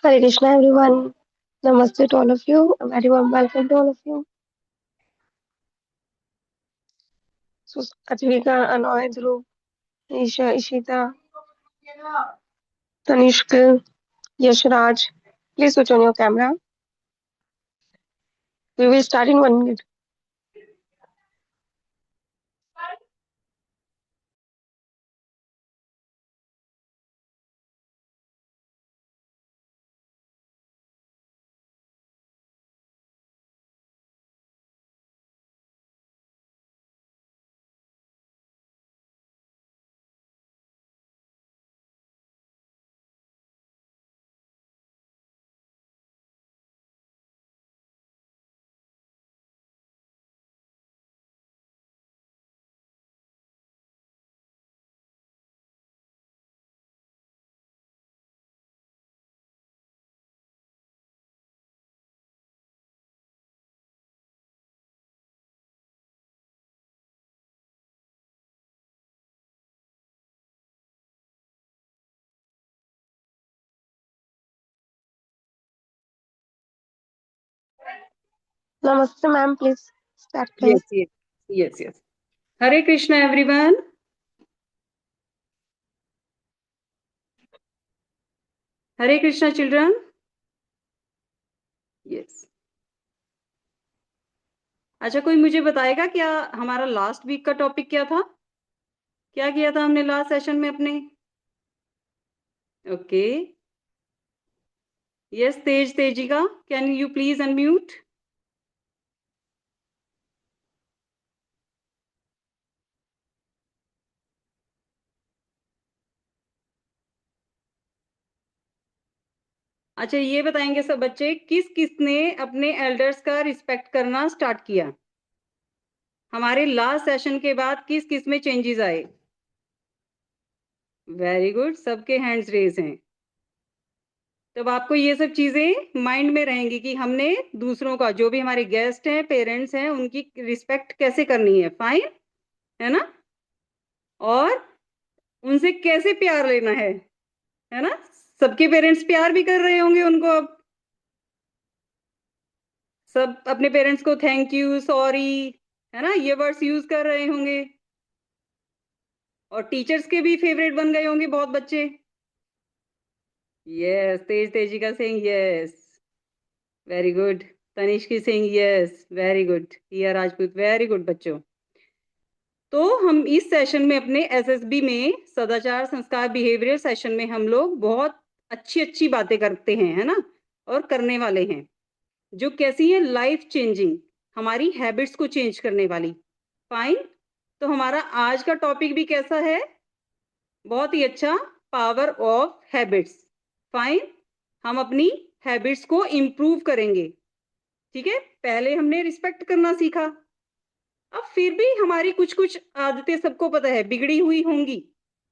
Hare Krishna, everyone. Namaste to all of you. A very warm welcome to all of you. So, Katrika, Anoy, Dhruv, Isha, Ishita, Tanishq, Yashraj, please switch on your camera. We will start in 1 minute. Namaste, ma'am. Please start Yes, class. yes, yes, yes. Hare Krishna, everyone. Hare Krishna, children. Yes. अच्छा, कोई मुझे बताएगा क्या हमारा last week का topic क्या था? क्या किया था हमने लास्ट सेशन में अपने? Okay. Yes, Tejika, can you please unmute? अच्छा, ये बताएंगे सब बच्चे किस किसने अपने एल्डर्स का रिस्पेक्ट करना स्टार्ट किया? हमारे लास्ट सेशन के बाद किस किस में चेंजेस आए? वेरी गुड, सबके हैंड्स रेज हैं. तब आपको ये सब चीजें माइंड में रहेंगी कि हमने दूसरों का, जो भी हमारे गेस्ट हैं, पेरेंट्स हैं, उनकी रिस्पेक्ट कैसे करनी है. फाइन है ना? और उनसे कैसे प्यार लेना है ना? सबके पेरेंट्स प्यार भी कर रहे होंगे उनको. अब सब अपने पेरेंट्स को थैंक यू, सॉरी, है ना, ये वर्ड्स यूज कर रहे होंगे. और टीचर्स के भी फेवरेट बन गए होंगे बहुत बच्चे. Yes, Tejika Singh, yes, very good. Tanishk Singh, yes, very good. Hiya Rajput, very good बच्चों. तो हम इस सेशन में अपने एसएसबी में सदाचार संस्कार बिहेवियर सेशन में हम लोग बहुत अच्छी अच्छी बातें करते हैं, है ना, और करने वाले हैं, जो कैसी है, लाइफ चेंजिंग, हमारी हैबिट्स को चेंज करने वाली. फाइन. तो हमारा आज का टॉपिक भी कैसा है? बहुत ही अच्छा, पावर ऑफ हैबिट्स. फाइन. हम अपनी हैबिट्स को इंप्रूव करेंगे. ठीक है, पहले हमने रिस्पेक्ट करना सीखा. अब फिर भी हमारी कुछ कुछ आदतें सबको पता है बिगड़ी हुई होंगी,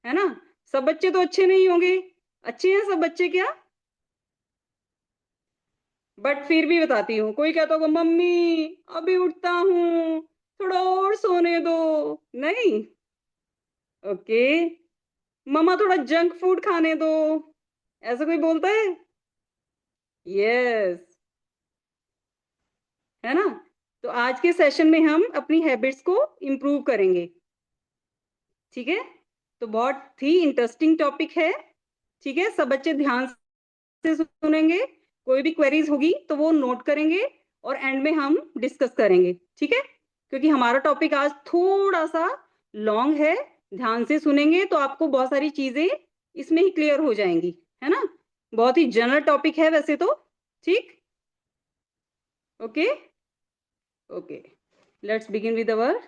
है ना? सब बच्चे तो अच्छे नहीं होंगे. अच्छे हैं सब बच्चे क्या? बट फिर भी बताती हूँ. कोई कहता होगा मम्मी अभी उठता हूँ, थोड़ा और सोने दो. नहीं. ओके. मम्मा थोड़ा जंक फूड खाने दो. ऐसा कोई बोलता है? यस. है ना? तो आज के सेशन में हम अपनी हैबिट्स को इम्प्रूव करेंगे. ठीक है, तो बहुत ही इंटरेस्टिंग टॉपिक है. ठीक है, सब बच्चे ध्यान से सुनेंगे. कोई भी क्वेरीज होगी तो वो नोट करेंगे और एंड में हम डिस्कस करेंगे. ठीक है, क्योंकि हमारा टॉपिक आज थोड़ा सा लॉन्ग है. ध्यान से सुनेंगे तो आपको बहुत सारी चीजें इसमें ही क्लियर हो जाएंगी, है ना? बहुत ही जनरल टॉपिक है वैसे तो. ठीक. Okay. Okay, let's begin with our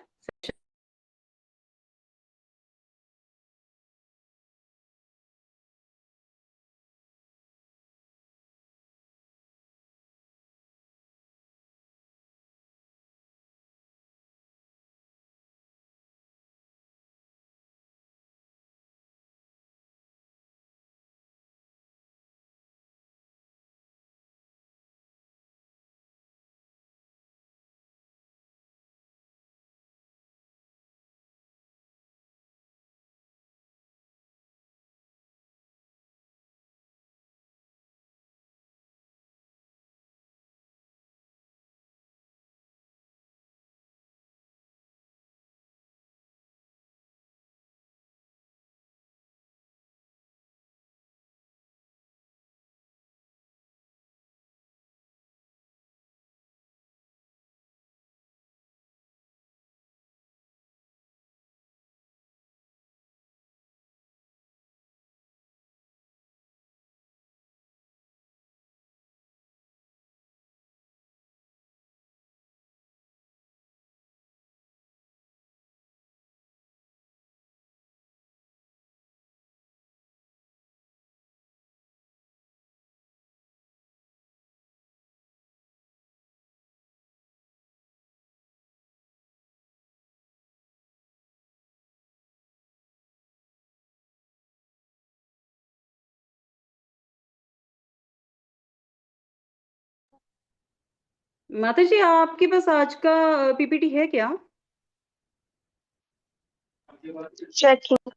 माता जी आपके पास आज का पीपीटी है क्या? चेकिंग।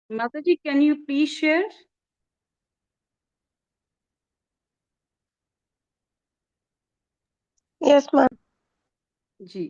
माता जी can you please share? Yes ma'am. जी।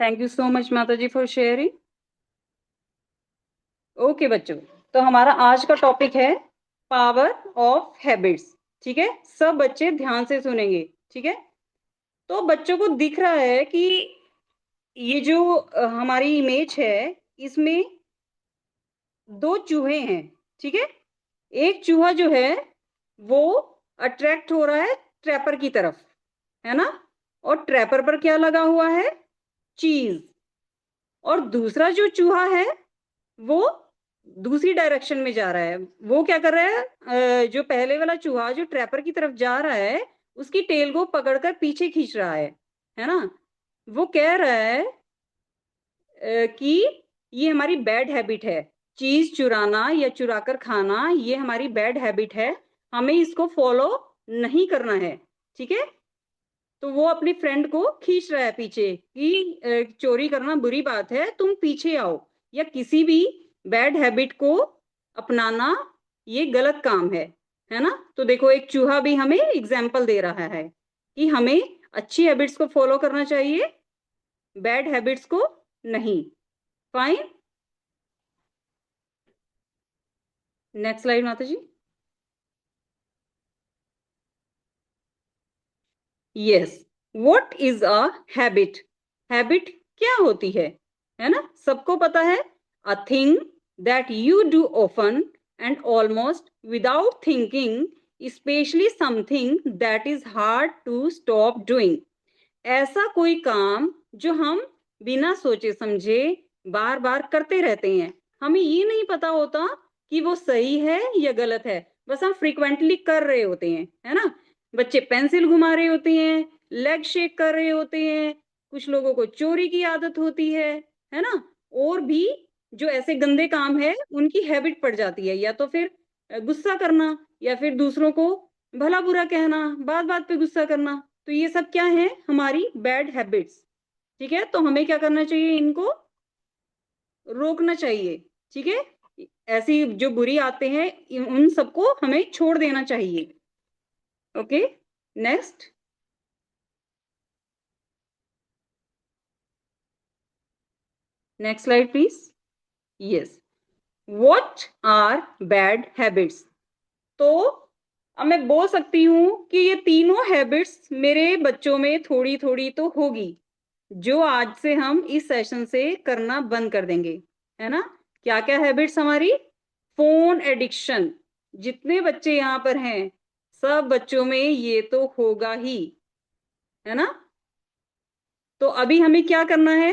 थैंक यू सो मच माता जी फॉर शेयरिंग। ओके बच्चों, तो हमारा आज का टॉपिक है पावर ऑफ हैबिट्स। ठीक है, सब बच्चे ध्यान से सुनेंगे। ठीक है, तो बच्चों को दिख रहा है कि ये जो हमारी इमेज है, इसमें दो चूहे हैं। ठीक है, एक चूहा जो है वो अट्रैक्ट हो रहा है ट्रैपर की तरफ, है ना, और ट्रैपर पर क्या लगा हुआ है? चीज। और दूसरा जो चूहा है वो दूसरी डायरेक्शन में जा रहा है। वो क्या कर रहा है? जो पहले वाला चूहा जो ट्रैपर की तरफ जा रहा है, उसकी टेल को पकड़कर पीछे खींच रहा है ना। वो कह रहा है कि ये हमारी बैड हैबिट है, चीज चुराना या चुरा कर खाना, ये हमारी बैड हैबिट है, हमें इसको फॉलो नहीं करना है। ठीक है, तो वो अपनी फ्रेंड को खींच रहा है पीछे कि चोरी करना बुरी बात है, तुम पीछे आओ, या किसी भी बैड हैबिट को अपनाना ये गलत काम है ना। तो देखो एक चूहा भी हमें एग्जाम्पल दे रहा है कि हमें अच्छी हैबिट्स को फॉलो करना चाहिए, बैड हैबिट्स को नहीं। फाइन, नेक्स्ट स्लाइड माता जी। Yes, what is a habit? Habit क्या होती है ना, सबको पता है। A thing that you do often and almost without thinking, specially something that is hard to stop doing. ऐसा कोई काम जो हम बिना सोचे समझे बार बार करते रहते हैं, हमें ये नहीं पता होता कि वो सही है या गलत है, बस हम फ्रिक्वेंटली कर रहे होते हैं, है ना। बच्चे पेंसिल घुमा रहे होते हैं, लेग शेक कर रहे होते हैं, कुछ लोगों को चोरी की आदत होती है ना। और भी जो ऐसे गंदे काम है उनकी हैबिट पड़ जाती है, या तो फिर गुस्सा करना, या फिर दूसरों को भला बुरा कहना, बात बात पे गुस्सा करना। तो ये सब क्या है? हमारी बैड हैबिट्स। ठीक है, तो हमें क्या करना चाहिए? इनको रोकना चाहिए। ठीक है, ऐसी जो बुरी आते हैं उन सबको हमें छोड़ देना चाहिए। Okay, next. Next slide please. Yes, what are bad habits? तो अब मैं बोल सकती हूँ कि ये तीनों हैबिट्स मेरे बच्चों में थोड़ी थोड़ी तो होगी, जो आज से हम इस सेशन से करना बंद कर देंगे, है ना। क्या क्या हैबिट्स हमारी? Phone addiction. जितने बच्चे यहाँ पर हैं सब बच्चों में ये तो होगा ही, है ना। तो अभी हमें क्या करना है?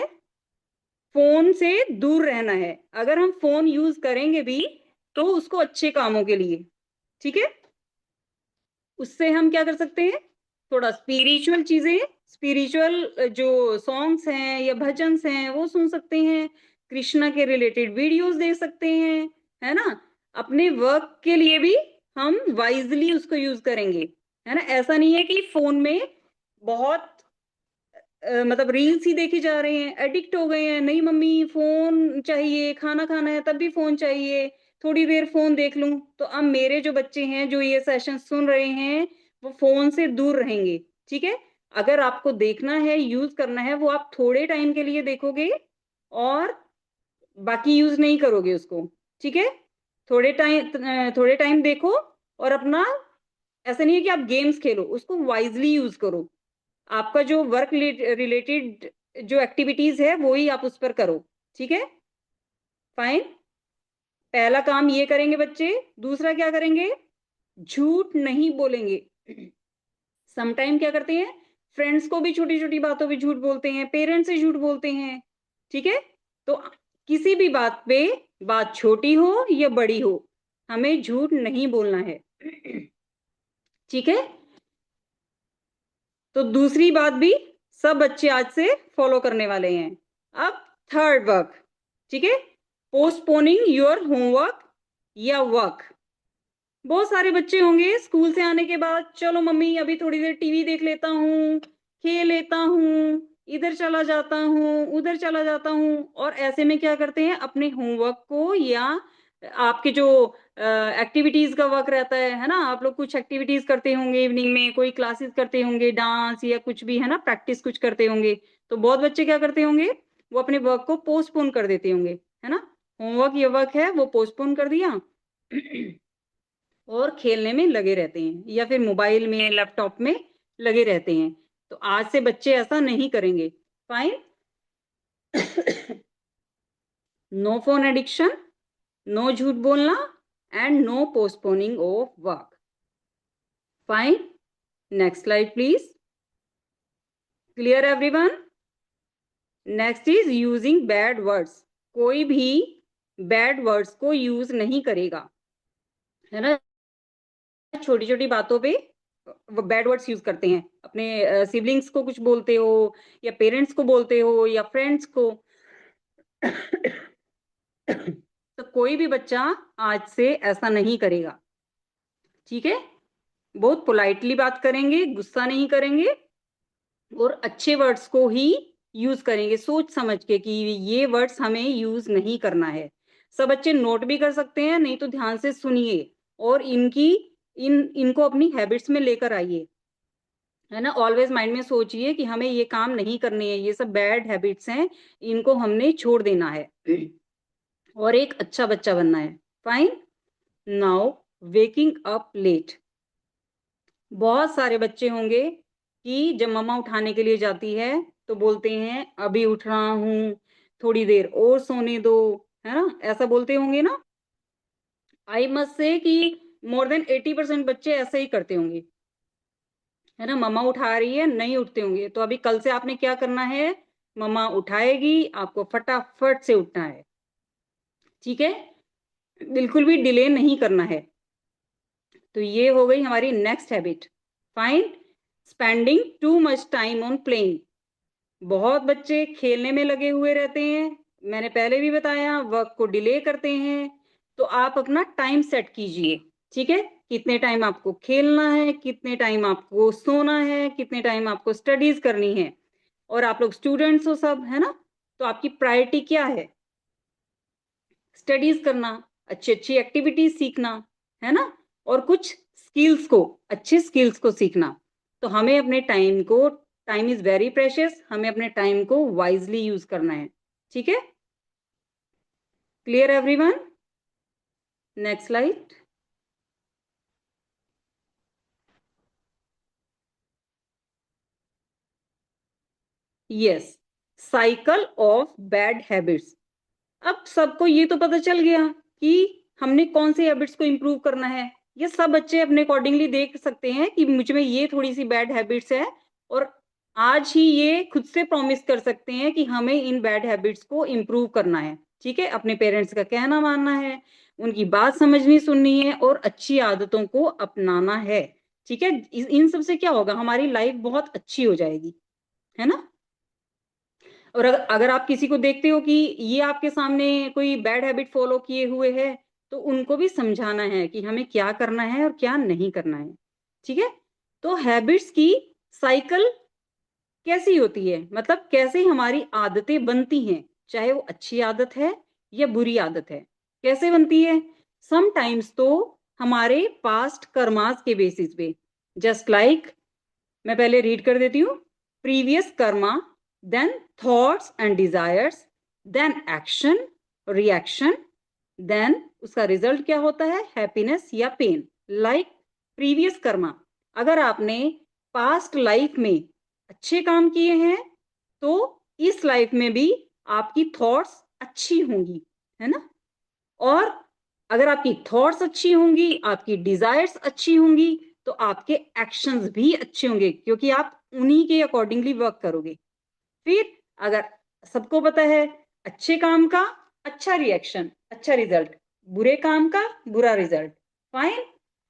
फोन से दूर रहना है। अगर हम फोन यूज करेंगे भी तो उसको अच्छे कामों के लिए। ठीक है, उससे हम क्या कर सकते हैं? थोड़ा स्पिरिचुअल चीजें, स्पिरिचुअल जो सॉन्ग्स हैं या भजन्स हैं वो सुन सकते हैं, कृष्णा के रिलेटेड वीडियोस देख सकते हैं, है ना। अपने वर्क के लिए भी हम वाइजली उसको यूज करेंगे, है ना। ऐसा नहीं है कि फोन में बहुत मतलब रील्स ही देखे जा रहे हैं, एडिक्ट हो गए हैं, नहीं मम्मी फोन चाहिए, खाना खाना है तब भी फोन चाहिए, थोड़ी देर फोन देख लूं। तो अब मेरे जो बच्चे हैं जो ये सेशन सुन रहे हैं वो फोन से दूर रहेंगे, ठीक है। अगर आपको देखना है, यूज करना है, वो आप थोड़े टाइम के लिए देखोगे और बाकी यूज नहीं करोगे उसको, ठीक है। थोड़े टाइम देखो और अपना, ऐसा नहीं है कि आप गेम्स खेलो, उसको वाइजली यूज करो। आपका जो वर्क रिलेटेड जो एक्टिविटीज है वो ही आप उस पर करो, ठीक है। फाइन। पहला काम ये करेंगे बच्चे। दूसरा क्या करेंगे, झूठ नहीं बोलेंगे। समटाइम क्या करते हैं, फ्रेंड्स को भी छोटी छोटी बातों पे झूठ बोलते हैं, पेरेंट्स से झूठ बोलते हैं, ठीक है। तो किसी भी बात पे, बात छोटी हो या बड़ी हो, हमें झूठ नहीं बोलना है, ठीक है। तो दूसरी बात भी सब बच्चे आज से फॉलो करने वाले हैं। अब थर्ड वर्क, ठीक है, पोस्टपोनिंग योर होमवर्क या वर्क। बहुत सारे बच्चे होंगे स्कूल से आने के बाद, चलो मम्मी अभी थोड़ी देर टीवी देख लेता हूँ, खेल लेता हूँ, इधर चला जाता हूँ, उधर चला जाता हूँ, और ऐसे में क्या करते हैं, अपने होमवर्क को या आपके जो एक्टिविटीज का वर्क रहता है ना, आप लोग कुछ एक्टिविटीज करते होंगे इवनिंग में, कोई क्लासेस करते होंगे, डांस या कुछ भी, है ना, प्रैक्टिस कुछ करते होंगे। तो बहुत बच्चे क्या करते होंगे, वो अपने वर्क को पोस्टपोन कर देते होंगे, है ना। होमवर्क या वर्क है वो पोस्टपोन कर दिया और खेलने में लगे रहते हैं या फिर मोबाइल में, लैपटॉप में लगे रहते हैं। तो आज से बच्चे ऐसा नहीं करेंगे। Fine. No phone addiction, no झूठ बोलना, and no postponing of work. Fine. Next slide please. Clear everyone. Next is using bad words. कोई भी बैड वर्ड्स को यूज नहीं करेगा, है ना। छोटी छोटी बातों पे वो बैड वर्ड्स यूज करते हैं, अपने सिबलिंग्स को कुछ बोलते हो, या पेरेंट्स को बोलते हो, या फ्रेंड्स को। तो कोई भी बच्चा आज से ऐसा नहीं करेगा, ठीक है। बहुत पोलाइटली बात करेंगे, गुस्सा नहीं करेंगे, और अच्छे वर्ड्स को ही यूज करेंगे, सोच समझ के कि ये वर्ड्स हमें यूज नहीं करना है। सब बच्चे नोट भी कर सकते हैं, नहीं तो ध्यान से सुनिए और इनको अपनी हैबिट्स में लेकर आइए, है ना। ऑलवेज माइंड में सोचिए कि हमें ये काम नहीं करने हैं, ये सब बैड हैबिट्स हैं, इनको हमने छोड़ देना है और एक अच्छा बच्चा बनना है। Fine. Now, waking up late. बहुत सारे बच्चे होंगे कि जब मम्मा उठाने के लिए जाती है तो बोलते हैं अभी उठ रहा हूँ, थोड़ी देर और सोने दो, है ना, ऐसा बोलते होंगे ना। आई मस्ट से कि मोर देन 80% बच्चे ऐसे ही करते होंगे, है ना। मम्मा उठा रही है, नहीं उठते होंगे। तो अभी कल से आपने क्या करना है, मम्मा उठाएगी, आपको फटाफट से उठना है, ठीक है। बिल्कुल भी डिले नहीं करना है। तो ये हो गई हमारी next habit. Fine. Spending too much time on playing. बहुत बच्चे खेलने में लगे हुए रहते हैं, मैंने पहले भी बताया, वर्क को डिले करते हैं। तो आप अपना टाइम सेट कीजिए, ठीक है। कितने टाइम आपको खेलना है, कितने टाइम आपको सोना है, कितने टाइम आपको स्टडीज करनी है। और आप लोग स्टूडेंट्स हो सब, है ना। तो आपकी प्रायोरिटी क्या है, स्टडीज करना, अच्छी अच्छी एक्टिविटीज सीखना, है ना, और कुछ स्किल्स को, अच्छे स्किल्स को सीखना। तो हमें अपने टाइम को, टाइम इज वेरी प्रेशियस, हमें अपने टाइम को वाइजली यूज करना है, ठीक है। Clear everyone. Next slide. Yes, cycle of bad habits. अब सबको ये तो पता चल गया कि हमने कौन सी हैबिट्स को इम्प्रूव करना है। ये सब बच्चे अपने अकॉर्डिंगली देख सकते हैं कि मुझ में ये थोड़ी सी बैड हैबिट्स है, और आज ही ये खुद से प्रॉमिस कर सकते हैं कि हमें इन बैड हैबिट्स को इम्प्रूव करना है, ठीक है। अपने पेरेंट्स का कहना मानना है, उनकी बात समझनी सुननी है, और अच्छी आदतों को अपनाना है, ठीक है। इन सब से क्या होगा, हमारी लाइफ बहुत अच्छी हो जाएगी, है ना। और अगर आप किसी को देखते हो कि ये आपके सामने कोई बैड हैबिट फॉलो किए हुए है, तो उनको भी समझाना है कि हमें क्या करना है और क्या नहीं करना है। ठीक है, तो हैबिट्स की साइकिल कैसी होती है, मतलब कैसे हमारी आदतें बनती हैं, चाहे वो अच्छी आदत है या बुरी आदत है, कैसे बनती है। समटाइम्स तो हमारे पास्ट कर्मास के बेसिस पे, जस्ट लाइक, मैं पहले रीड कर देती हूँ। Previous karma, then thoughts and desires, then action, reaction, then उसका रिजल्ट क्या होता है, हैप्पीनेस या पेन। लाइक प्रीवियस कर्मा, अगर आपने पास्ट लाइफ में अच्छे काम किए हैं तो इस लाइफ में भी आपकी थॉट्स अच्छी होंगी, है ना। और अगर आपकी थॉट्स अच्छी होंगी, आपकी डिजायर्स अच्छी होंगी, तो आपके एक्शंस भी अच्छे होंगे, क्योंकि आप उन्हीं के अकॉर्डिंगली वर्क करोगे। फिर अगर सबको पता है, अच्छे काम का अच्छा रिएक्शन, अच्छा रिजल्ट, बुरे काम का बुरा रिजल्ट, फाइन।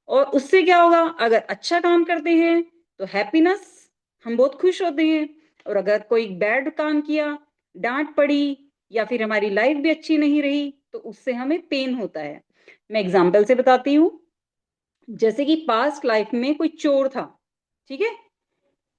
और उससे क्या होगा, अगर अच्छा काम करते हैं तो हैप्पीनेस, हम बहुत खुश होते हैं। और अगर कोई बैड काम किया, डांट पड़ी, या फिर हमारी लाइफ भी अच्छी नहीं रही, तो उससे हमें पेन होता है। मैं एग्जाम्पल से बताती हूँ। जैसे कि पास्ट लाइफ में कोई चोर था, ठीक है,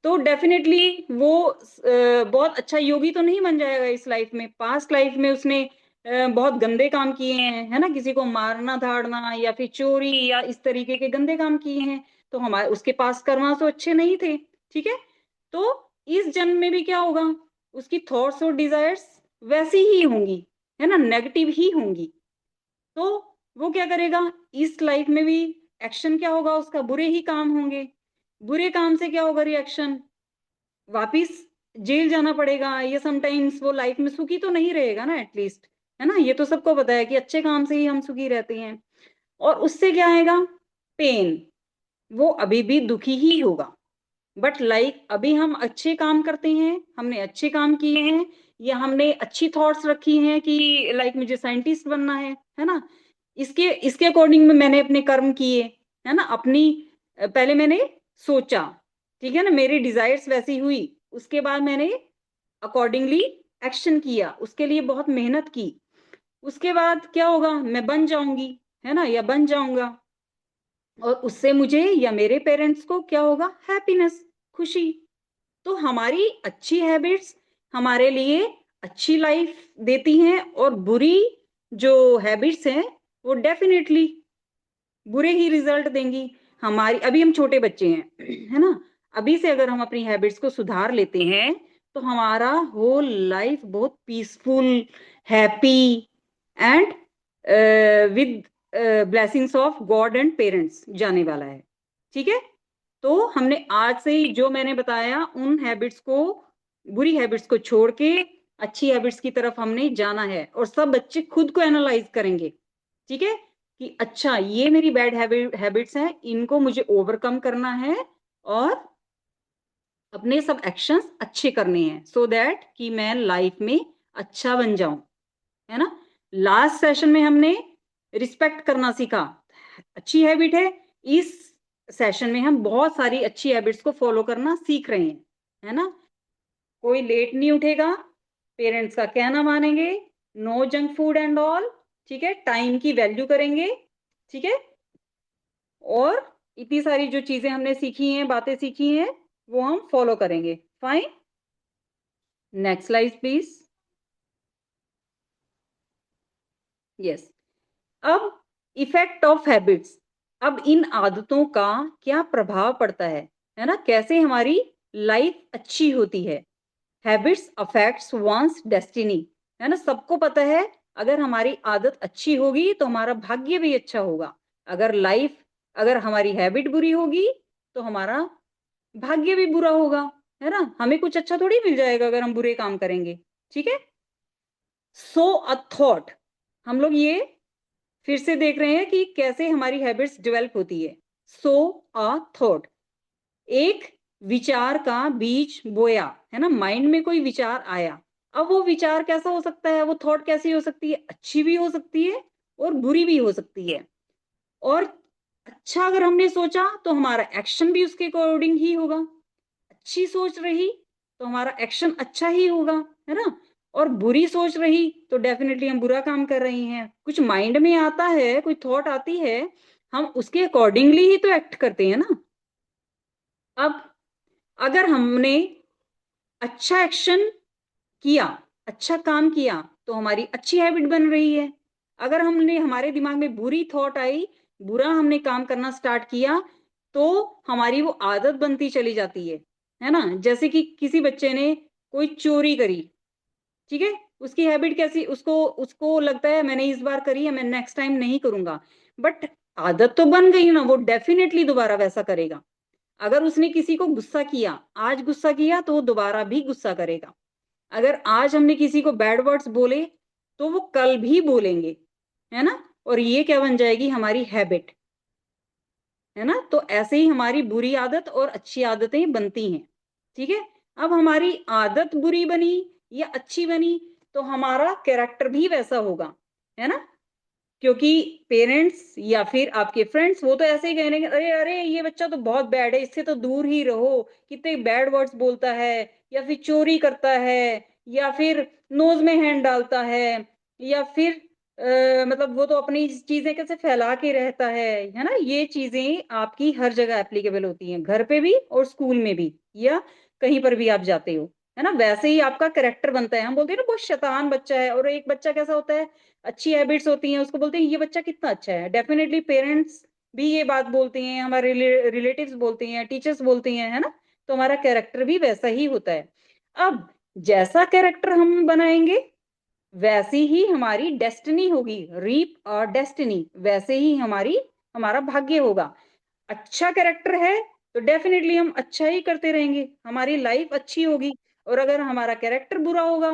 तो डेफिनेटली वो बहुत अच्छा योगी तो नहीं बन जाएगा इस लाइफ में। पास्ट लाइफ में उसने बहुत गंदे काम किए हैं, है ना, किसी को मारना धाड़ना या फिर चोरी या इस तरीके के गंदे काम किए हैं, तो हमारे उसके पास कर्मा तो अच्छे नहीं थे। ठीक है, तो इस जन्म में भी क्या होगा, उसकी थॉट्स और डिजायर्स वैसी ही होंगी, है ना, नेगेटिव ही होंगी। तो वो क्या करेगा, इस लाइफ में भी एक्शन क्या होगा उसका, बुरे ही काम होंगे। बुरे काम से क्या होगा रिएक्शन, वापिस जेल जाना पड़ेगा, या समटाइम्स वो लाइफ में सुखी तो नहीं रहेगा ना एटलीस्ट, है ना। ये तो सबको पता है कि अच्छे काम से ही हम सुखी रहते हैं। और उससे क्या आएगा, पेन, वो अभी भी दुखी ही होगा। बट लाइक अभी हम अच्छे काम करते हैं, हमने अच्छे काम किए हैं, या हमने अच्छी थॉट्स रखी हैं कि लाइक मुझे साइंटिस्ट बनना है ना, इसके इसके अकॉर्डिंग में मैंने अपने कर्म किए, है ना, अपनी पहले मैंने सोचा, ठीक है ना, मेरी डिजायर्स वैसी हुई, उसके बाद मैंने अकॉर्डिंगली एक्शन किया, उसके लिए बहुत मेहनत की, उसके बाद क्या होगा, मैं बन जाऊंगी, है ना, या बन जाऊंगा। और उससे मुझे या मेरे पेरेंट्स को क्या होगा, हैप्पीनेस, खुशी। तो हमारी अच्छी हैबिट्स हमारे लिए अच्छी लाइफ देती हैं, और बुरी जो हैबिट्स हैं वो डेफिनेटली बुरे ही रिजल्ट देंगी। हमारी, अभी हम छोटे बच्चे हैं, है ना, अभी से अगर हम अपनी हैबिट्स को सुधार लेते हैं तो हमारा होल लाइफ बहुत peaceful, happy and with blessings of God and parents जाने वाला है। ठीक है, तो हमने आज से ही जो मैंने बताया उन हैबिट्स को, बुरी हैबिट्स को छोड़ के अच्छी हैबिट्स की तरफ हमने जाना है, और सब बच्चे खुद को एनालाइज करेंगे। ठीक है, कि अच्छा ये मेरी बैड हैबिट्स हैं, इनको मुझे ओवरकम करना है, और अपने सब एक्शंस अच्छे करने हैं, सो दैट कि मैं लाइफ में अच्छा बन जाऊं, है ना। लास्ट सेशन में हमने रिस्पेक्ट करना सीखा, अच्छी हैबिट है। इस सेशन में हम बहुत सारी अच्छी हैबिट्स को फॉलो करना सीख रहे हैं, है ना। कोई लेट नहीं उठेगा, पेरेंट्स का कहना मानेंगे, no junk food and all, ठीक है, टाइम की वैल्यू करेंगे, ठीक है। और इतनी सारी जो चीजें हमने सीखी हैं, बातें सीखी हैं, वो हम फॉलो करेंगे। Fine, next slide please. Yes, अब इफेक्ट ऑफ हैबिट्स, अब इन आदतों का क्या प्रभाव पड़ता है ना, कैसे हमारी लाइफ अच्छी होती है। हैबिट्स अफेक्ट्स वंस डेस्टिनी, है ना, सबको पता है, अगर हमारी आदत अच्छी होगी तो हमारा भाग्य भी अच्छा होगा। अगर लाइफ, अगर हमारी हैबिट बुरी होगी तो हमारा भाग्य भी बुरा होगा, है ना, हमें कुछ अच्छा थोड़ी मिल जाएगा अगर हम बुरे काम करेंगे। ठीक है, सो अ थॉट, हम लोग ये फिर से देख रहे हैं कि कैसे हमारी हैबिट्स डेवलप होती है। सो अ थॉट, एक विचार का बीज बोया, है ना, माइंड में कोई विचार आया। अब वो विचार कैसा हो सकता है, वो थॉट कैसी हो सकती है, अच्छी भी हो सकती है और बुरी भी हो सकती है। और अच्छा अगर हमने सोचा तो हमारा एक्शन भी उसके अकॉर्डिंग ही होगा। अच्छी सोच रही तो हमारा एक्शन अच्छा ही होगा, है ना। और बुरी सोच रही तो डेफिनेटली हम बुरा काम कर रही हैं। कुछ माइंड में आता है, कोई थॉट आती है, हम उसके अकॉर्डिंगली ही तो एक्ट करते हैं ना। अब अगर हमने अच्छा एक्शन किया, अच्छा काम किया, तो हमारी अच्छी हैबिट बन रही है। अगर हमने, हमारे दिमाग में बुरी थॉट आई, बुरा हमने काम करना स्टार्ट किया, तो हमारी वो आदत बनती चली जाती है ना। जैसे कि किसी बच्चे ने कोई चोरी करी, ठीक है, उसकी हैबिट कैसी, उसको उसको लगता है मैंने इस बार करी है, मैं नेक्स्ट टाइम नहीं करूंगा। बट आदत तो बन गई ना, वो डेफिनेटली दोबारा वैसा करेगा। अगर उसने किसी को गुस्सा किया, आज गुस्सा किया, तो वो दोबारा भी गुस्सा करेगा। अगर आज हमने किसी को बैड वर्ड्स बोले, तो वो कल भी बोलेंगे, है ना। और ये क्या बन जाएगी, हमारी हैबिट, है ना। तो ऐसे ही हमारी बुरी आदत और अच्छी आदतें बनती हैं, ठीक है। अब हमारी आदत बुरी बनी या अच्छी बनी, तो हमारा कैरेक्टर भी वैसा होगा, है ना। क्योंकि पेरेंट्स या फिर आपके फ्रेंड्स वो तो ऐसे ही कहेंगे, अरे अरे ये बच्चा तो बहुत बैड है, इससे तो दूर ही रहो, कितने बैड वर्ड्स बोलता है, या फिर चोरी करता है, या फिर नोज में हैंड डालता या फिर मतलब वो तो अपनी चीजें कैसे फैला के रहता है ना। ये चीजें आपकी हर जगह एप्लीकेबल होती हैं, घर पे भी और स्कूल में भी, या कहीं पर भी आप जाते हो, है ना। वैसे ही आपका करेक्टर बनता है। हम बोलते हैं ना बहुत शैतान बच्चा है, और एक बच्चा कैसा होता है, अच्छी हैबिट्स होती हैं, उसको बोलते हैं ये बच्चा कितना अच्छा है। डेफिनेटली पेरेंट्स भी ये बात बोलते हैं, हमारे रिलेटिव्स बोलते हैं, टीचर्स बोलते हैं, है ना। तो हमारा कैरेक्टर भी वैसा ही होता है। अब जैसा कैरेक्टर हम बनाएंगे, वैसी ही हमारी डेस्टिनी होगी। रीप और डेस्टिनी, वैसे ही हमारा भाग्य होगा। अच्छा कैरेक्टर है तो डेफिनेटली हम अच्छा ही करते रहेंगे, हमारी लाइफ अच्छी होगी। और अगर हमारा कैरेक्टर बुरा होगा,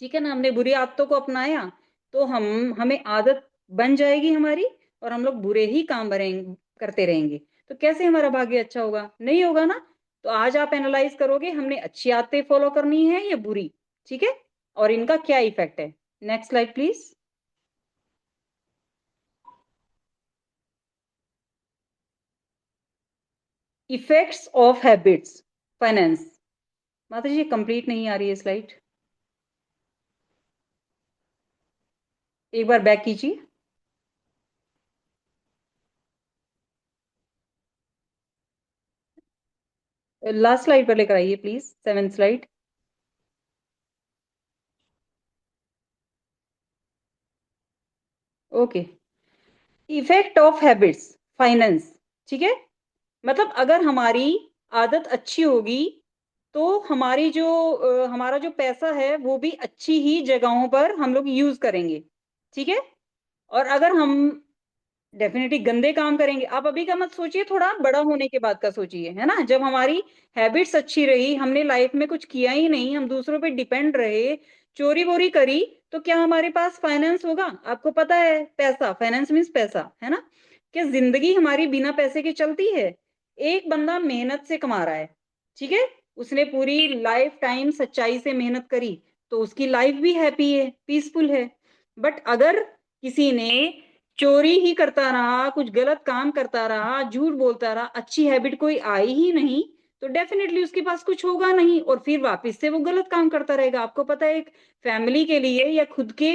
ठीक है ना, हमने बुरी आदतों को अपनाया, तो हमें आदत बन जाएगी हमारी, और हम लोग बुरे ही काम बनेंगे, करते रहेंगे। तो कैसे हमारा भाग्य अच्छा होगा, नहीं होगा ना। तो आज आप एनालाइज करोगे हमने अच्छी आदतें फॉलो करनी है या बुरी, ठीक है, और इनका क्या इफेक्ट है। Next slide please. Effects of habits, finance. माता जी कंप्लीट नहीं आ रही है स्लाइड, एक बार बैक कीजिए। लास्ट स्लाइड पर लेकर आइए please, 7th slide. Okay, effect of habits, finance, ठीक है। मतलब अगर हमारी आदत अच्छी होगी, तो हमारी जो हमारा जो पैसा है वो भी अच्छी ही जगहों पर हम लोग यूज करेंगे, ठीक है। और अगर हम डेफिनेटली गंदे काम करेंगे, आप अभी का मत सोचिए, थोड़ा बड़ा होने के बाद का सोचिए, है ना। जब हमारी हैबिट्स अच्छी रही, हमने लाइफ में कुछ किया ही नहीं, हम दूसरों पे डिपेंड रहे, चोरी वोरी करी, तो क्या हमारे पास फाइनेंस होगा। आपको पता है पैसा, फाइनेंस मीन्स पैसा, है ना। क्या जिंदगी हमारी बिना पैसे के चलती है। एक बंदा मेहनत से कमा रहा है, ठीक है, उसने पूरी लाइफ टाइम सच्चाई से मेहनत करी, तो उसकी लाइफ भी हैप्पी है, पीसफुल है। बट अगर किसी ने चोरी ही करता रहा, कुछ गलत काम करता रहा, झूठ बोलता रहा, अच्छी हैबिट कोई आई ही नहीं, तो डेफिनेटली उसके पास कुछ होगा नहीं, और फिर वापस से वो गलत काम करता रहेगा। आपको पता है, एक फैमिली के लिए या खुद के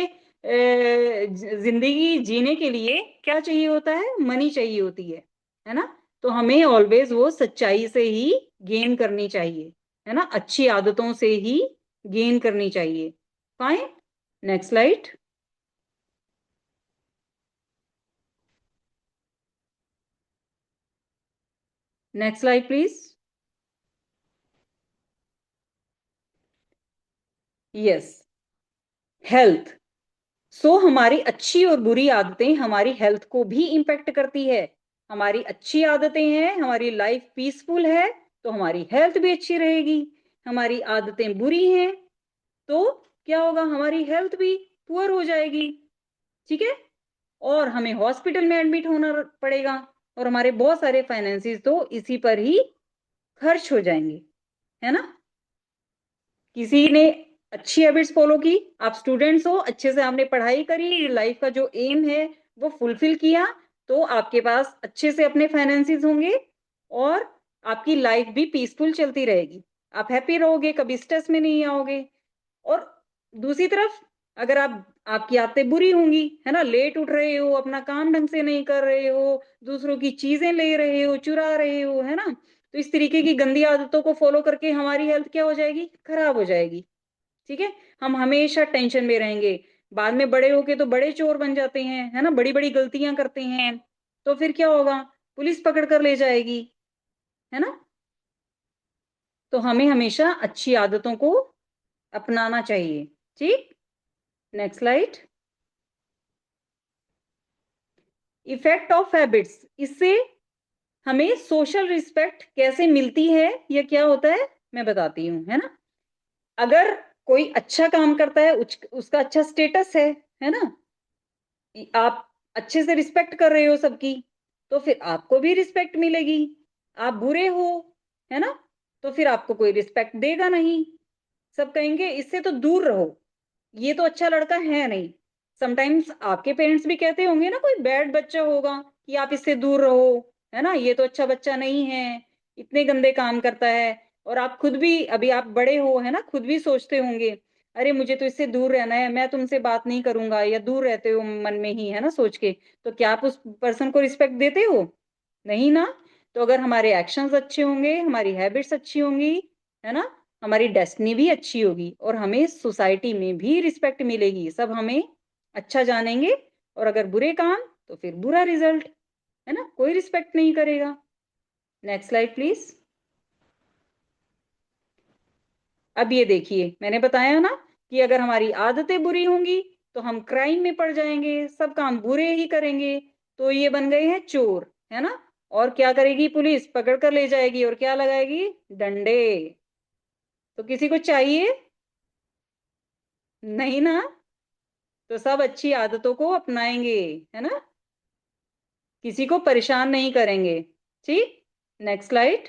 जिंदगी जीने के लिए क्या चाहिए होता है, मनी चाहिए होती है ना। तो हमें ऑलवेज वो सच्चाई से ही गेन करनी चाहिए, है ना, अच्छी आदतों से ही गेन करनी चाहिए। Fine, next slide. Next slide please. Yes, health. So हमारी अच्छी और बुरी आदतें हमारी हेल्थ को भी इम्पेक्ट करती है। हमारी अच्छी आदतें हैं, हमारी लाइफ पीसफुल है, तो हमारी हेल्थ भी अच्छी रहेगी। हमारी आदतें बुरी हैं, तो क्या होगा, हमारी हेल्थ भी पुअर हो जाएगी, ठीक है। और हमें हॉस्पिटल में एडमिट होना पड़ेगा, और हमारे बहुत सारे फाइनेंसिस तो इसी पर ही खर्च हो जाएंगे, है ना। किसी ने अच्छी हैबिट्स फॉलो की, आप स्टूडेंट्स हो, अच्छे से आपने पढ़ाई करी, लाइफ का जो एम है वो फुलफिल किया, तो आपके पास अच्छे से अपने फाइनेंसिस होंगे, और आपकी लाइफ भी पीसफुल चलती रहेगी। आप हैप्पी रहोगे, कभी स्ट्रेस में नहीं आओगे। और दूसरी तरफ अगर आपकी आदतें बुरी होंगी, है ना, लेट उठ रहे हो, अपना काम ढंग से नहीं कर रहे हो, दूसरों की चीजें ले रहे हो, चुरा रहे हो, है ना, तो इस तरीके की गंदी आदतों को फॉलो करके हमारी हेल्थ क्या हो जाएगी, खराब हो जाएगी। ठीक है, हम हमेशा टेंशन में रहेंगे, बाद में बड़े होके तो बड़े चोर बन जाते हैं, है ना, बड़ी बड़ी गलतियां करते हैं, तो फिर क्या होगा, पुलिस पकड़ कर ले जाएगी, है ना। तो हमें हमेशा अच्छी आदतों को अपनाना चाहिए। ठीक, next slide. Effect of habits, इससे हमें सोशल रिस्पेक्ट कैसे मिलती है या क्या होता है, मैं बताती हूँ, है ना। अगर कोई अच्छा काम करता है, उसका अच्छा स्टेटस है ना, आप अच्छे से रिस्पेक्ट कर रहे हो सबकी, तो फिर आपको भी रिस्पेक्ट मिलेगी। आप बुरे हो, है ना, तो फिर आपको कोई रिस्पेक्ट देगा नहीं, सब कहेंगे इससे तो दूर रहो, ये तो अच्छा लड़का है नहीं। समटाइम्स आपके पेरेंट्स भी कहते होंगे ना, कोई बैड बच्चा होगा कि आप इससे दूर रहो, है ना, ये तो अच्छा बच्चा नहीं है, इतने गंदे काम करता है। और आप खुद भी, अभी आप बड़े हो, है ना, खुद भी सोचते होंगे, अरे मुझे तो इससे दूर रहना है, मैं तुमसे बात नहीं करूंगा, या दूर रहते हो मन में ही, है ना, सोच के। तो क्या आप उस पर्सन को रिस्पेक्ट देते हो, नहीं ना। तो अगर हमारे एक्शंस अच्छे होंगे, हमारी हैबिट्स अच्छी होंगी, है ना, हमारी डेस्टिनी भी अच्छी होगी, और हमें सोसाइटी में भी रिस्पेक्ट मिलेगी, सब हमें अच्छा जानेंगे। और अगर बुरे काम, तो फिर बुरा रिजल्ट, है ना, कोई रिस्पेक्ट नहीं करेगा। Next slide please. अब ये देखिए, मैंने बताया ना कि अगर हमारी आदतें बुरी होंगी तो हम क्राइम में पड़ जाएंगे, सब काम बुरे ही करेंगे, तो ये बन गए हैं चोर, है ना। और क्या करेगी पुलिस, पकड़ कर ले जाएगी, और क्या लगाएगी, डंडे। तो किसी को चाहिए, नहीं ना। तो सब अच्छी आदतों को अपनाएंगे, है ना, किसी को परेशान नहीं करेंगे। ठीक, next slide.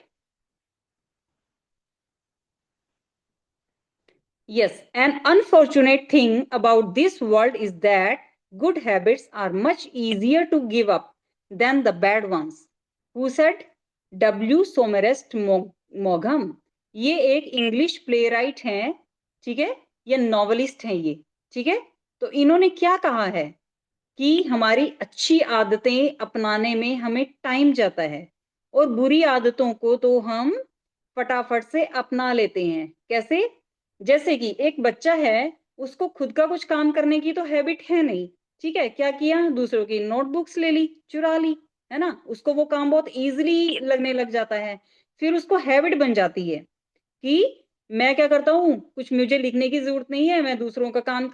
Yes, an unfortunate thing about this world is that good habits are much easier to give up than the bad ones. Who said? W. Somerset Maugham. ये एक इंग्लिश प्ले राइट हैं, ठीक है, ये novelist हैं ये, ठीक है। तो इन्होंने क्या कहा है कि हमारी अच्छी आदतें अपनाने में हमें टाइम जाता है, और बुरी आदतों को तो हम फटाफट से अपना लेते हैं। कैसे? जैसे कि एक बच्चा है, उसको खुद का कुछ काम करने की तो हैबिट है नहीं, ठीक है, क्या किया, दूसरों की नोटबुक्स ले ली, चुरा ली, है ना, उसको वो काम बहुत इजीली लगने लग जाता है। फिर उसको हैबिट बन जाती है कि मैं क्या करता हूँ, कुछ मुझे लिखने की जरूरत नहीं है, मैं दूसरों का काम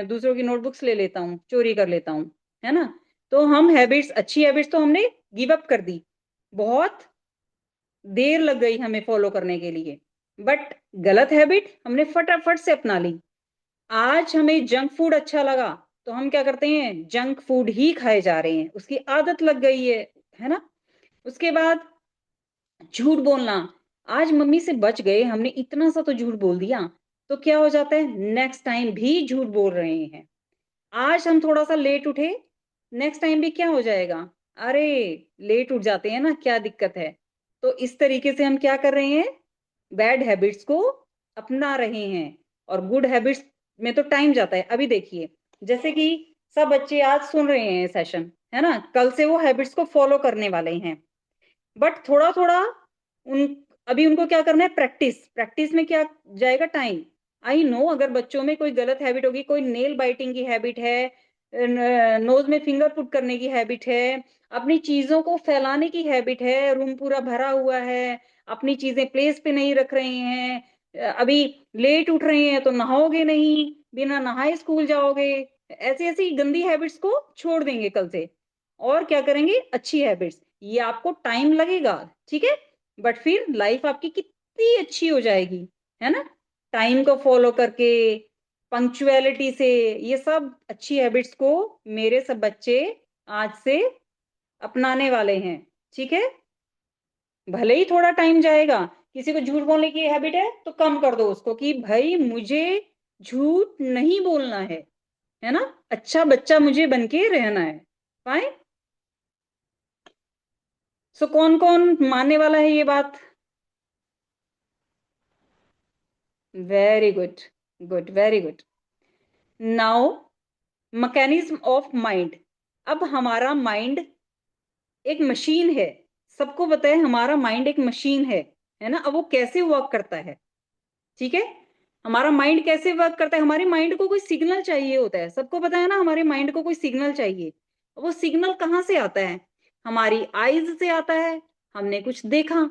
दूसरों की नोटबुक्स ले लेता हूँ, चोरी कर लेता हूँ, है ना। तो हम हैबिट्स, अच्छी हैबिट्स तो हमने गिव अप कर दी, बहुत देर लग गई हमें फॉलो करने के लिए। बट गलत हैबिट हमने फटाफट से अपना ली। आज हमें जंक फूड अच्छा लगा, तो हम क्या करते हैं, जंक फूड ही खाए जा रहे हैं, उसकी आदत लग गई है ना। उसके बाद झूठ बोलना, आज मम्मी से बच गए, हमने इतना सा तो झूठ बोल दिया, तो क्या हो जाता है, नेक्स्ट टाइम भी झूठ बोल रहे हैं। आज हम थोड़ा सा लेट उठे, नेक्स्ट टाइम भी क्या हो जाएगा, अरे लेट उठ जाते हैं ना, क्या दिक्कत है। तो इस तरीके से हम क्या कर रहे हैं, बैड हैबिट्स को अपना रहे हैं, और गुड हैबिट्स में तो टाइम जाता है। अभी देखिए, जैसे कि सब बच्चे आज सुन रहे हैं सेशन, है ना, कल से वो हैबिट्स को फॉलो करने वाले हैं, बट थोड़ा थोड़ा उन अभी उनको क्या करना है, प्रैक्टिस, प्रैक्टिस में क्या जाएगा टाइम। आई नो, अगर बच्चों में कोई गलत हैबिट होगी, कोई नेल बाइटिंग की हैबिट है, नोज में फिंगर पुट करने की हैबिट है, अपनी चीजों को फैलाने की हैबिट है, रूम पूरा भरा हुआ है, अपनी चीजें प्लेस पे नहीं रख रहे हैं, अभी लेट उठ रहे हैं तो नहाओगे नहीं, बिना नहाए स्कूल जाओगे, ऐसी ऐसी गंदी हैबिट्स को छोड़ देंगे कल से, और क्या करेंगे, अच्छी हैबिट्स। ये आपको टाइम लगेगा, ठीक है, बट फिर लाइफ आपकी कितनी अच्छी हो जाएगी, है ना, टाइम को फॉलो करके, पंक्चुअलिटी से। ये सब अच्छी हैबिट्स को मेरे सब बच्चे आज से अपनाने वाले हैं, ठीक है। भले ही थोड़ा टाइम जाएगा, किसी को झूठ बोलने की हैबिट है तो कम कर दो उसको, कि भाई मुझे झूठ नहीं बोलना है ना, अच्छा बच्चा मुझे बन के रहना है। फाइन। सो कौन कौन मानने वाला है ये बात, very good. Good, very good. Now mechanism of mind. अब हमारा माइंड एक मशीन है, सबको पता है हमारा माइंड एक मशीन है ना। अब वो कैसे वर्क करता है, ठीक है। हमारा माइंड कैसे वर्क करता है, हमारे माइंड को कोई सिग्नल चाहिए होता है, सबको पता है ना, हमारे माइंड को कोई सिग्नल चाहिए। वो सिग्नल कहाँ से आता है, हमारी आईज से आता है, हमने कुछ देखा।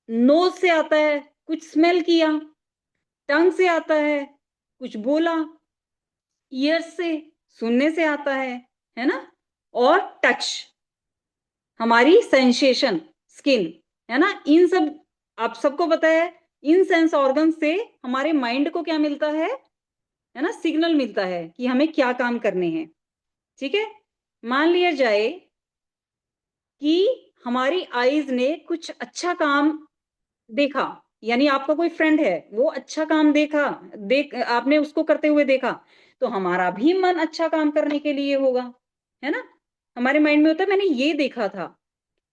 नोज से आता है, कुछ स्मेल किया। टंग से आता है, कुछ बोला। ईयर्स से, सुनने से आता है ना। और टच, हमारी सेंसेशन, स्किन, है ना। इन सब, आप सबको पता है, इन सेंस ऑर्गन से हमारे माइंड को क्या मिलता है ना, सिग्नल मिलता है कि हमें क्या काम करने हैं, ठीक है। मान लिया जाए कि हमारी आईज ने कुछ अच्छा काम देखा, यानी आपका कोई फ्रेंड है, वो अच्छा काम देखा, आपने उसको करते हुए देखा, तो हमारा भी मन अच्छा काम करने के लिए होगा, है ना। हमारे माइंड में होता है मैंने ये देखा था,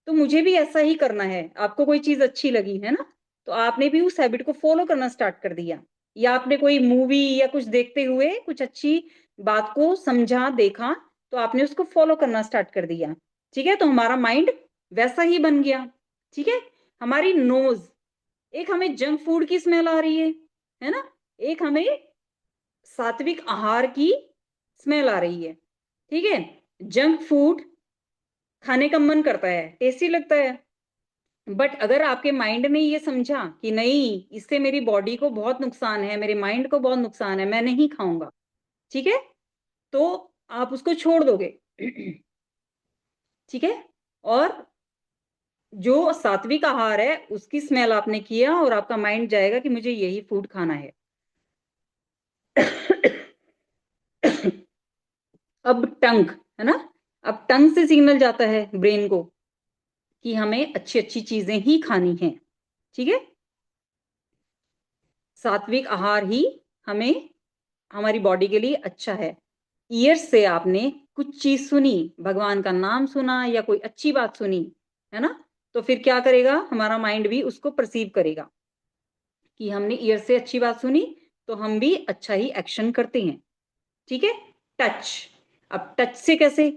तो मुझे भी ऐसा ही करना है। आपको कोई चीज अच्छी लगी है ना, तो आपने भी उस हैबिट को फॉलो करना स्टार्ट कर दिया। या आपने कोई मूवी या कुछ देखते हुए कुछ अच्छी बात को समझा, देखा, तो आपने उसको फॉलो करना स्टार्ट कर दिया, ठीक है। तो हमारा माइंड वैसा ही बन गया, ठीक है। हमारी नोज, एक हमें जंक फूड की स्मेल आ रही है ना, एक हमें सात्विक आहार की स्मेल आ रही है, ठीक है। जंक फूड खाने का मन करता है, टेस्टी लगता है, बट अगर आपके माइंड ने ये समझा कि नहीं, इससे मेरी बॉडी को बहुत नुकसान है, मेरे माइंड को बहुत नुकसान है, मैं नहीं खाऊंगा, ठीक है, तो आप उसको छोड़ दोगे। ठीक है। और जो सात्विक आहार है उसकी स्मेल आपने किया और आपका माइंड जाएगा कि मुझे यही फूड खाना है। अब टंग, है ना, अब टंग से सिग्नल जाता है ब्रेन को कि हमें अच्छी अच्छी चीजें ही खानी है, ठीक है। सात्विक आहार ही हमें, हमारी बॉडी के लिए अच्छा है। ईयर्स से आपने कुछ चीज सुनी, भगवान का नाम सुना या कोई अच्छी बात सुनी, है ना, तो फिर क्या करेगा, हमारा माइंड भी उसको परसीव करेगा कि हमने ईयर से अच्छी बात सुनी, तो हम भी अच्छा ही एक्शन करते हैं, ठीक है। टच, अब टच से कैसे,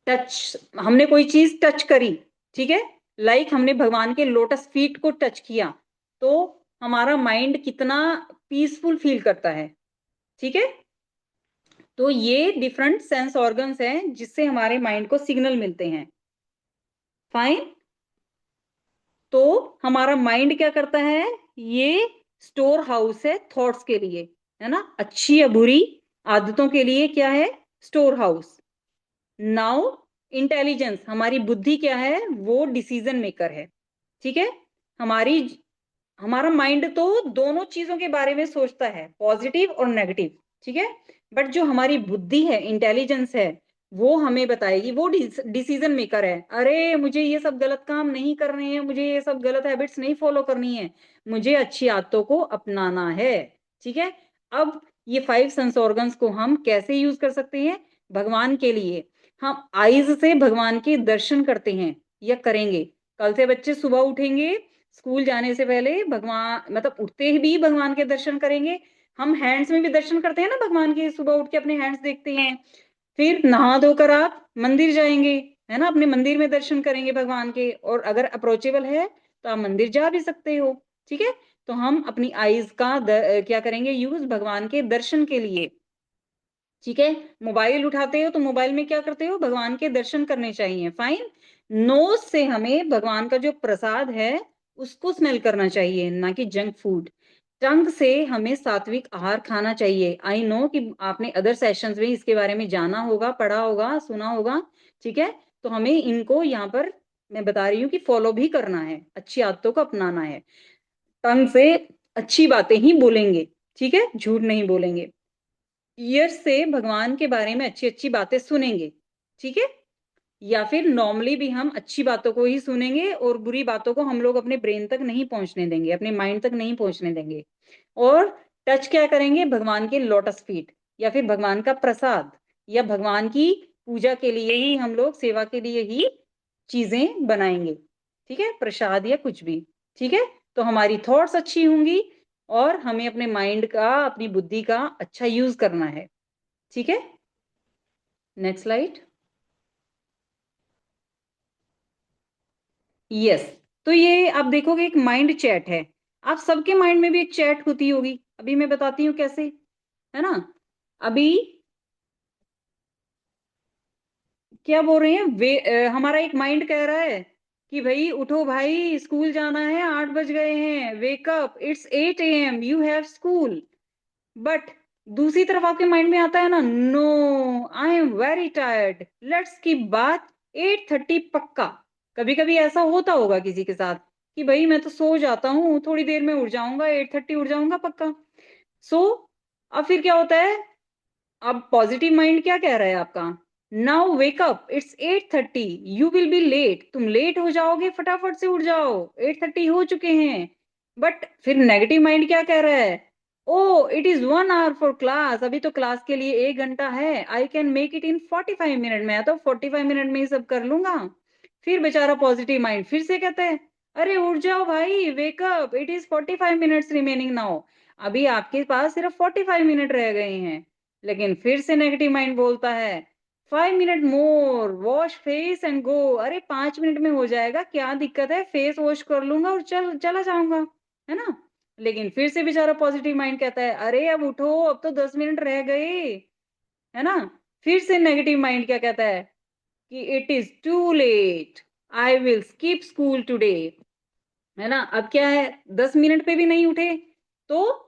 टच, हमने कोई चीज टच करी, ठीक है, लाइक हमने भगवान के लोटस फीट को टच किया, तो हमारा माइंड कितना पीसफुल फील करता है, ठीक है। तो ये डिफरेंट सेंस ऑर्गन्स हैं जिससे हमारे माइंड को सिग्नल मिलते हैं, फाइन। तो हमारा माइंड क्या करता है, ये स्टोर हाउस है थॉट्स के लिए, है ना, अच्छी या बुरी आदतों के लिए क्या है, स्टोर हाउस। नाउ इंटेलिजेंस, हमारी बुद्धि क्या है, वो डिसीजन मेकर है, ठीक है। हमारी, हमारा माइंड तो दोनों चीजों के बारे में सोचता है, पॉजिटिव और नेगेटिव, ठीक है। बट जो हमारी बुद्धि है, इंटेलिजेंस है, वो हमें बताएगी, वो डिसीजन मेकर है। अरे मुझे ये सब गलत काम नहीं करने हैं, मुझे ये सब गलत हैबिट्स नहीं फॉलो करनी है, मुझे अच्छी आदतों को अपनाना है, ठीक है। अब ये 5 सेंस ऑर्गन्स को हम कैसे यूज कर सकते हैं भगवान के लिए, हम आईज से भगवान के दर्शन करते हैं या करेंगे। कल से बच्चे सुबह उठेंगे, स्कूल जाने से पहले भगवान, मतलब उठते ही भी भगवान के दर्शन करेंगे। हम हैंड्स में भी दर्शन करते हैं ना भगवान के, सुबह उठ के अपने हैंड्स देखते हैं। फिर नहा धोकर आप मंदिर जाएंगे, है ना, अपने मंदिर में दर्शन करेंगे भगवान के, और अगर अप्रोचेबल है तो आप मंदिर जा भी सकते हो, ठीक है। तो हम अपनी आईज का क्या करेंगे, यूज भगवान के दर्शन के लिए, ठीक है। मोबाइल उठाते हो तो मोबाइल में क्या करते हो, भगवान के दर्शन करने चाहिए, फाइन। नोज से हमें भगवान का जो प्रसाद है उसको स्मेल करना चाहिए, ना कि जंक फूड। टंग से हमें सात्विक आहार खाना चाहिए। आई नो कि आपने अदर सेशंस में इसके बारे में जाना होगा, पढ़ा होगा, सुना होगा, ठीक है। तो हमें इनको यहाँ पर मैं बता रही हूँ कि फॉलो भी करना है, अच्छी आदतों को अपनाना है। टंग से अच्छी बातें ही बोलेंगे, ठीक है, झूठ नहीं बोलेंगे। ईयर से भगवान के बारे में अच्छी अच्छी बातें सुनेंगे, ठीक है। या फिर नॉर्मली भी हम अच्छी बातों को ही सुनेंगे और बुरी बातों को हम लोग अपने ब्रेन तक नहीं पहुंचने देंगे, अपने माइंड तक नहीं पहुंचने देंगे। और टच क्या करेंगे, भगवान के लोटस फीट या फिर भगवान का प्रसाद या भगवान की पूजा के लिए ही हम लोग, सेवा के लिए ही चीजें बनाएंगे, ठीक है, प्रसाद या कुछ भी, ठीक है। तो हमारी थॉट्स अच्छी होंगी और हमें अपने माइंड का, अपनी बुद्धि का अच्छा यूज करना है। ठीक है, नेक्स्ट स्लाइड। यस, तो ये आप देखोगे एक माइंड चैट है। आप सबके माइंड में भी एक चैट होती होगी, अभी मैं बताती हूँ कैसे, है ना। अभी क्या बोल रहे हैं हमारा एक माइंड कह रहा है कि भाई उठो भाई, स्कूल जाना है, 8 बज गए हैं, wake up, it's 8 AM, you have school. But दूसरी तरफ आपके माइंड में आता है ना, no, I am very tired, let's की बात 8:30 पक्का। कभी कभी ऐसा होता होगा किसी के साथ कि भाई मैं तो सो जाता हूँ, थोड़ी देर में उठ जाऊंगा, 8:30 उठ जाऊंगा पक्का। सो अब फिर क्या होता है, अब पॉजिटिव माइंड क्या कह रहा है आपका, now wake up, it's 8:30, you will be late, तुम लेट हो जाओगे, फटाफट से उठ जाओ, 8:30 हो चुके हैं। बट फिर नेगेटिव माइंड क्या कह रहा है, oh it is 1 hour for class, अभी तो क्लास के लिए 1 घंटा है, I can make it in 45 minute, मैं तो 45 मिनट में ही सब कर लूंगा। फिर बेचारा पॉजिटिव माइंड फिर से कहता है, अरे उठ जाओ भाई, wake up, it is 45 minutes remaining now, अभी आपके पास सिर्फ 45 मिनट रह गए हैं। लेकिन फिर से नेगेटिव माइंड बोलता है, 5 minute more, wash face and go, अरे 5 मिनट में हो जाएगा, क्या दिक्कत है, फेस वॉश कर लूंगा और चला जाऊंगा, है ना। लेकिन फिर से बेचारा पॉजिटिव माइंड कहता है, अरे अब उठो, अब तो 10 मिनट रह गए, है ना। फिर से नेगेटिव माइंड क्या कहता है कि it is too late, I will skip school today, है ना। अब क्या है, 10 मिनट पे भी नहीं उठे तो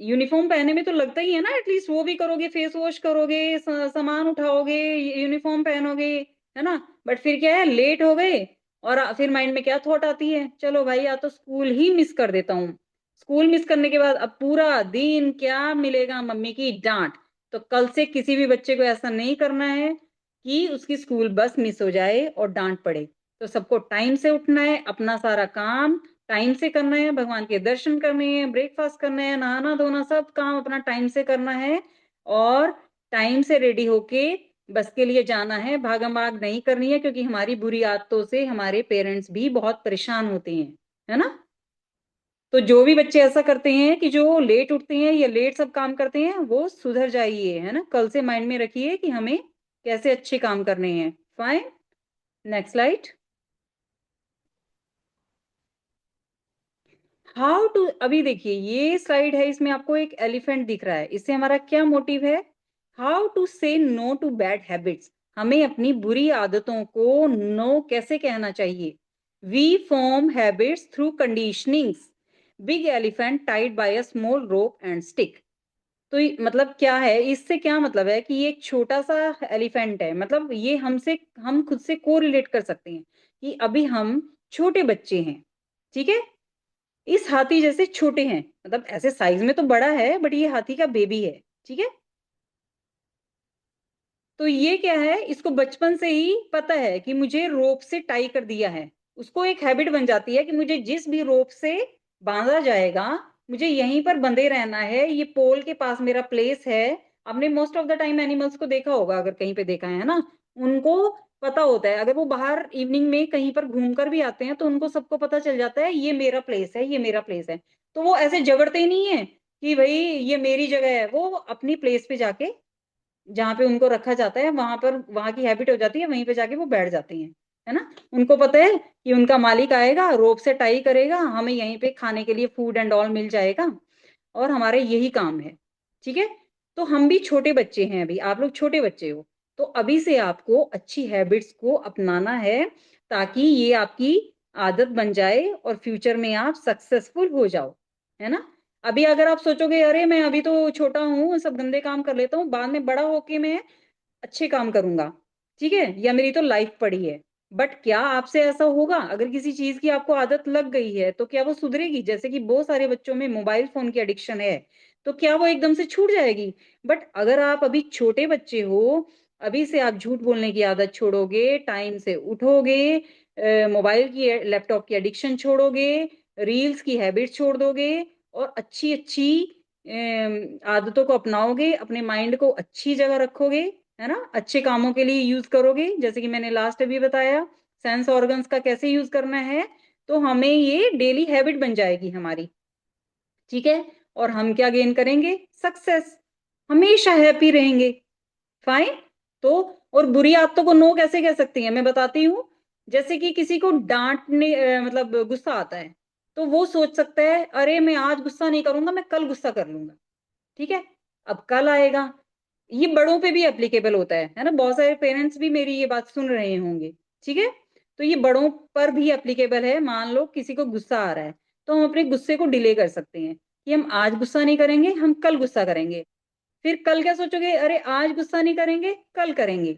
यूनिफॉर्म पहने में तो लगता ही है ना, एटलीस्ट वो भी करोगे, फेस वॉश करोगे, सामान उठाओगे, यूनिफॉर्म पहनोगे, है ना। बट फिर क्या है, लेट हो गए, और फिर माइंड में क्या थॉट आती है, चलो भाई या तो स्कूल ही मिस कर देता हूँ। स्कूल मिस करने के बाद अब पूरा दिन क्या मिलेगा, मम्मी की डांट। तो कल से किसी भी बच्चे को ऐसा नहीं करना है कि उसकी स्कूल बस मिस हो जाए और डांट पड़े। तो सबको टाइम से उठना है, अपना सारा काम टाइम से करना है, भगवान के दर्शन करने हैं, ब्रेकफास्ट करना है, नहाना धोना, सब काम अपना टाइम से करना है, और टाइम से रेडी होके बस के लिए जाना है, भागम भाग नहीं करनी है, क्योंकि हमारी बुरी आदतों से हमारे पेरेंट्स भी बहुत परेशान होते हैं, है ना। तो जो भी बच्चे ऐसा करते हैं कि जो लेट उठते हैं या लेट सब काम करते हैं, वो सुधर जाइए, है ना, कल से माइंड में रखिए कि हमें कैसे अच्छे काम करने हैं। Fine, next slide. How to, अभी देखिए ये स्लाइड है, इसमें आपको एक एलिफेंट दिख रहा है, इससे हमारा क्या मोटिव है, how to say no to bad habits, हमें अपनी बुरी आदतों को नो कैसे कहना चाहिए। We form habits through conditionings, big elephant tied by a small rope and stick. तो मतलब क्या है, इससे क्या मतलब है कि ये एक छोटा सा एलिफेंट है, मतलब ये हमसे, हम खुद से को रिलेट कर सकते हैं कि अभी हम छोटे बच्चे हैं, ठीक है, इस हाथी जैसे छोटे हैं, मतलब ऐसे साइज में तो बड़ा है बट ये हाथी का बेबी है, ठीक है। तो ये क्या है, इसको बचपन से ही पता है कि मुझे रोप से टाई कर दिया है, उसको एक हैबिट बन जाती है कि मुझे जिस भी रोप से बांधा जाएगा, मुझे यहीं पर बंधे रहना है, ये पोल के पास मेरा प्लेस है। आपने most of the time animals को देखा होगा, अगर कहीं पे देखा है ना, उनको पता होता है, अगर वो बाहर इवनिंग में कहीं पर घूम कर भी आते हैं तो उनको सबको पता चल जाता है ये मेरा प्लेस है, ये मेरा प्लेस है। तो वो ऐसे झगड़ते ही नहीं है कि भाई ये मेरी जगह है, वो अपनी प्लेस पे जाके, जहाँ पे उनको रखा जाता है वहां पर, वहां की हैबिट हो जाती है, वहीं पे जाके वो बैठ जाते हैं, है ना। उनको पता है कि उनका मालिक आएगा, रोप से टाई करेगा, हमें यहीं पे खाने के लिए फूड एंड ऑल मिल जाएगा, और हमारे यही काम है, ठीक है। तो हम भी छोटे बच्चे हैं, अभी आप लोग छोटे बच्चे हो, तो अभी से आपको अच्छी हैबिट्स को अपनाना है, ताकि ये आपकी आदत बन जाए और फ्यूचर में आप सक्सेसफुल हो जाओ, है ना। अभी अगर आप सोचोगे अरे मैं अभी तो छोटा हूँ, सब गंदे काम कर लेता हूँ, बाद में बड़ा होके मैं अच्छे काम करूंगा, ठीक है, या मेरी तो लाइफ पड़ी है। बट क्या आपसे ऐसा होगा, अगर किसी चीज की आपको आदत लग गई है तो क्या वो सुधरेगी, जैसे कि बहुत सारे बच्चों में मोबाइल फोन की एडिक्शन है, तो क्या वो एकदम से छूट जाएगी। बट अगर आप अभी छोटे बच्चे हो, अभी से आप झूठ बोलने की आदत छोड़ोगे, टाइम से उठोगे, मोबाइल की, लैपटॉप की एडिक्शन छोड़ोगे, रील्स की हैबिट छोड़ दोगे, और अच्छी अच्छी आदतों को अपनाओगे, अपने माइंड को अच्छी जगह रखोगे, है ना, अच्छे कामों के लिए यूज करोगे, जैसे कि मैंने लास्ट अभी बताया सेंस ऑर्गन्स का कैसे यूज करना है, तो हमें ये डेली हैबिट बन जाएगी हमारी, ठीक है। और हम क्या गेन करेंगे? सक्सेस, हमेशा हैप्पी रहेंगे। फाइन। तो और बुरी आदतों को नो कैसे कह सकती हैं, मैं बताती हूँ। जैसे कि किसी को डांटने मतलब गुस्सा आता है, तो वो सोच सकता है अरे मैं आज गुस्सा नहीं करूंगा, मैं कल गुस्सा कर लूंगा, ठीक है। अब कल आएगा। ये बड़ों पे भी एप्लीकेबल होता है ना, बहुत सारे पेरेंट्स भी मेरी ये बात सुन रहे होंगे, ठीक है। तो ये बड़ों पर भी एप्लीकेबल है। मान लो किसी को गुस्सा आ रहा है, तो हम अपने गुस्से को डिले कर सकते हैं कि हम आज गुस्सा नहीं करेंगे, हम कल गुस्सा करेंगे। फिर कल क्या सोचोगे? अरे आज गुस्सा नहीं करेंगे, कल करेंगे।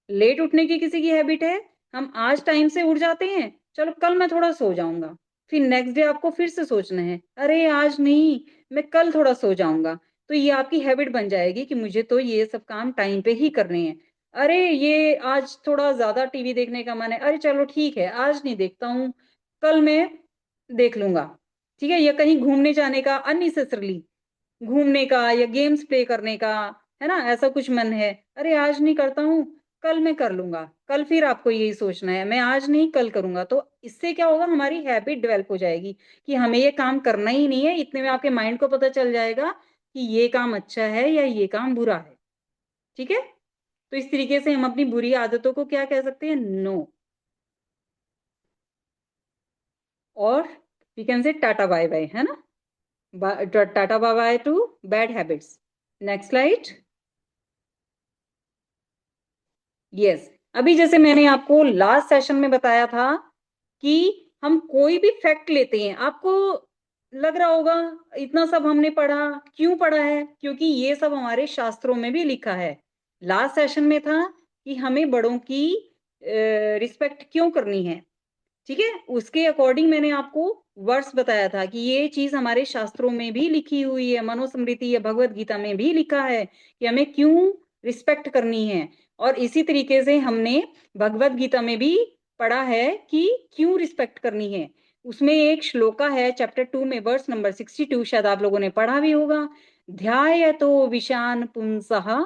लेट उठने की किसी की हैबिट है, हम आज टाइम से उठ जाते हैं, चलो कल मैं थोड़ा सो जाऊंगा। फिर नेक्स्ट डे आपको फिर से सोचना है, अरे आज नहीं, मैं कल थोड़ा सो जाऊंगा। तो ये आपकी हैबिट बन जाएगी कि मुझे तो ये सब काम टाइम पे ही करने हैं। अरे ये आज थोड़ा ज्यादा टीवी देखने का मन है, अरे चलो ठीक है आज नहीं देखता हूँ, कल मैं देख लूंगा, ठीक है। या कहीं घूमने जाने का अननेसेसरली घूमने का या गेम्स प्ले करने का, है ना, ऐसा कुछ मन है, अरे आज नहीं करता हूँ, कल मैं कर लूंगा। कल फिर आपको यही सोचना है, मैं आज नहीं कल करूंगा। तो इससे क्या होगा? हमारी हैबिट डेवलप हो जाएगी कि हमें ये काम करना ही नहीं है। इतने में आपके माइंड को पता चल जाएगा कि ये काम अच्छा है या ये काम बुरा है, ठीक है। तो इस तरीके से हम अपनी बुरी आदतों को क्या कह सकते हैं? नो। और we can say Tata bye bye, है ना। Tata bye bye to bad habits. Next slide. Yes. अभी जैसे मैंने आपको लास्ट सेशन में बताया था कि हम कोई भी फैक्ट लेते हैं, आपको लग रहा होगा इतना सब हमने पढ़ा, क्यों पढ़ा है? क्योंकि ये सब हमारे शास्त्रों में भी लिखा है। लास्ट सेशन में था कि हमें बड़ों की रिस्पेक्ट क्यों करनी है, ठीक है। उसके अकॉर्डिंग मैंने आपको वर्स बताया था कि ये चीज हमारे शास्त्रों में भी लिखी हुई है, मनुस्मृति या भगवत गीता में भी लिखा है कि हमें क्यों रिस्पेक्ट करनी है। और इसी तरीके से हमने भगवत गीता में भी पढ़ा है कि क्यों रिस्पेक्ट करनी है। उसमें एक श्लोका है चैप्टर 2 में, वर्स नंबर 62, शायद आप लोगों ने पढ़ा भी होगा। ध्यायतो विशान पुंसः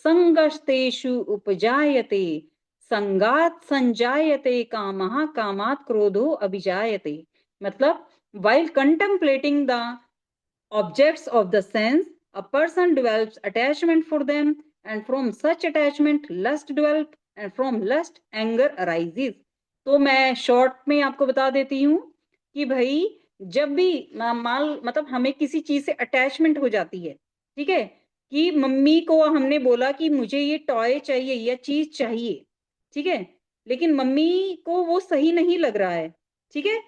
संगस्तेषु उपजायते, संगात संजायते कामः, कामात क्रोधो अभिजायते। मतलब while contemplating the objects of the sense, a person develops attachment for them, and from such attachment lust develops, and from lust anger arises। तो मैं शॉर्ट में आपको बता देती हूँ कि भाई जब भी माल मतलब हमें किसी चीज से अटैचमेंट हो जाती है, ठीक है, कि मम्मी को हमने बोला कि मुझे ये टॉय चाहिए या चीज चाहिए, ठीक है, लेकिन मम्मी को वो सही नहीं लग रहा है, ठीक है,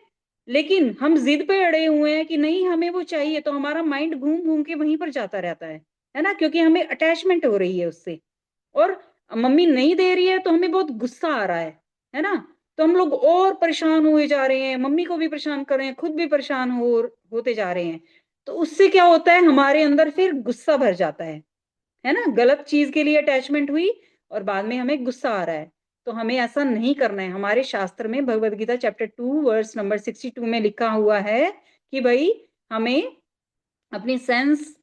लेकिन हम जिद पे अड़े हुए हैं कि नहीं हमें वो चाहिए, तो हमारा माइंड घूम घूम के वहीं पर जाता रहता है ना, क्योंकि हमें अटैचमेंट हो रही है उससे। और मम्मी नहीं दे रही है तो हमें बहुत गुस्सा आ रहा है ना। तो हम लोग और परेशान हुए जा रहे हैं, मम्मी को भी परेशान कर रहे हैं, खुद भी परेशान होते जा रहे हैं। तो उससे क्या होता है? हमारे अंदर फिर गुस्सा भर जाता है ना, गलत चीज के लिए अटैचमेंट हुई और बाद में हमें गुस्सा आ रहा है। तो हमें ऐसा नहीं करना है। हमारे शास्त्र में Bhagavad Gita chapter 2 verse number 62 में लिखा हुआ है कि भाई हमें अपनी सेंस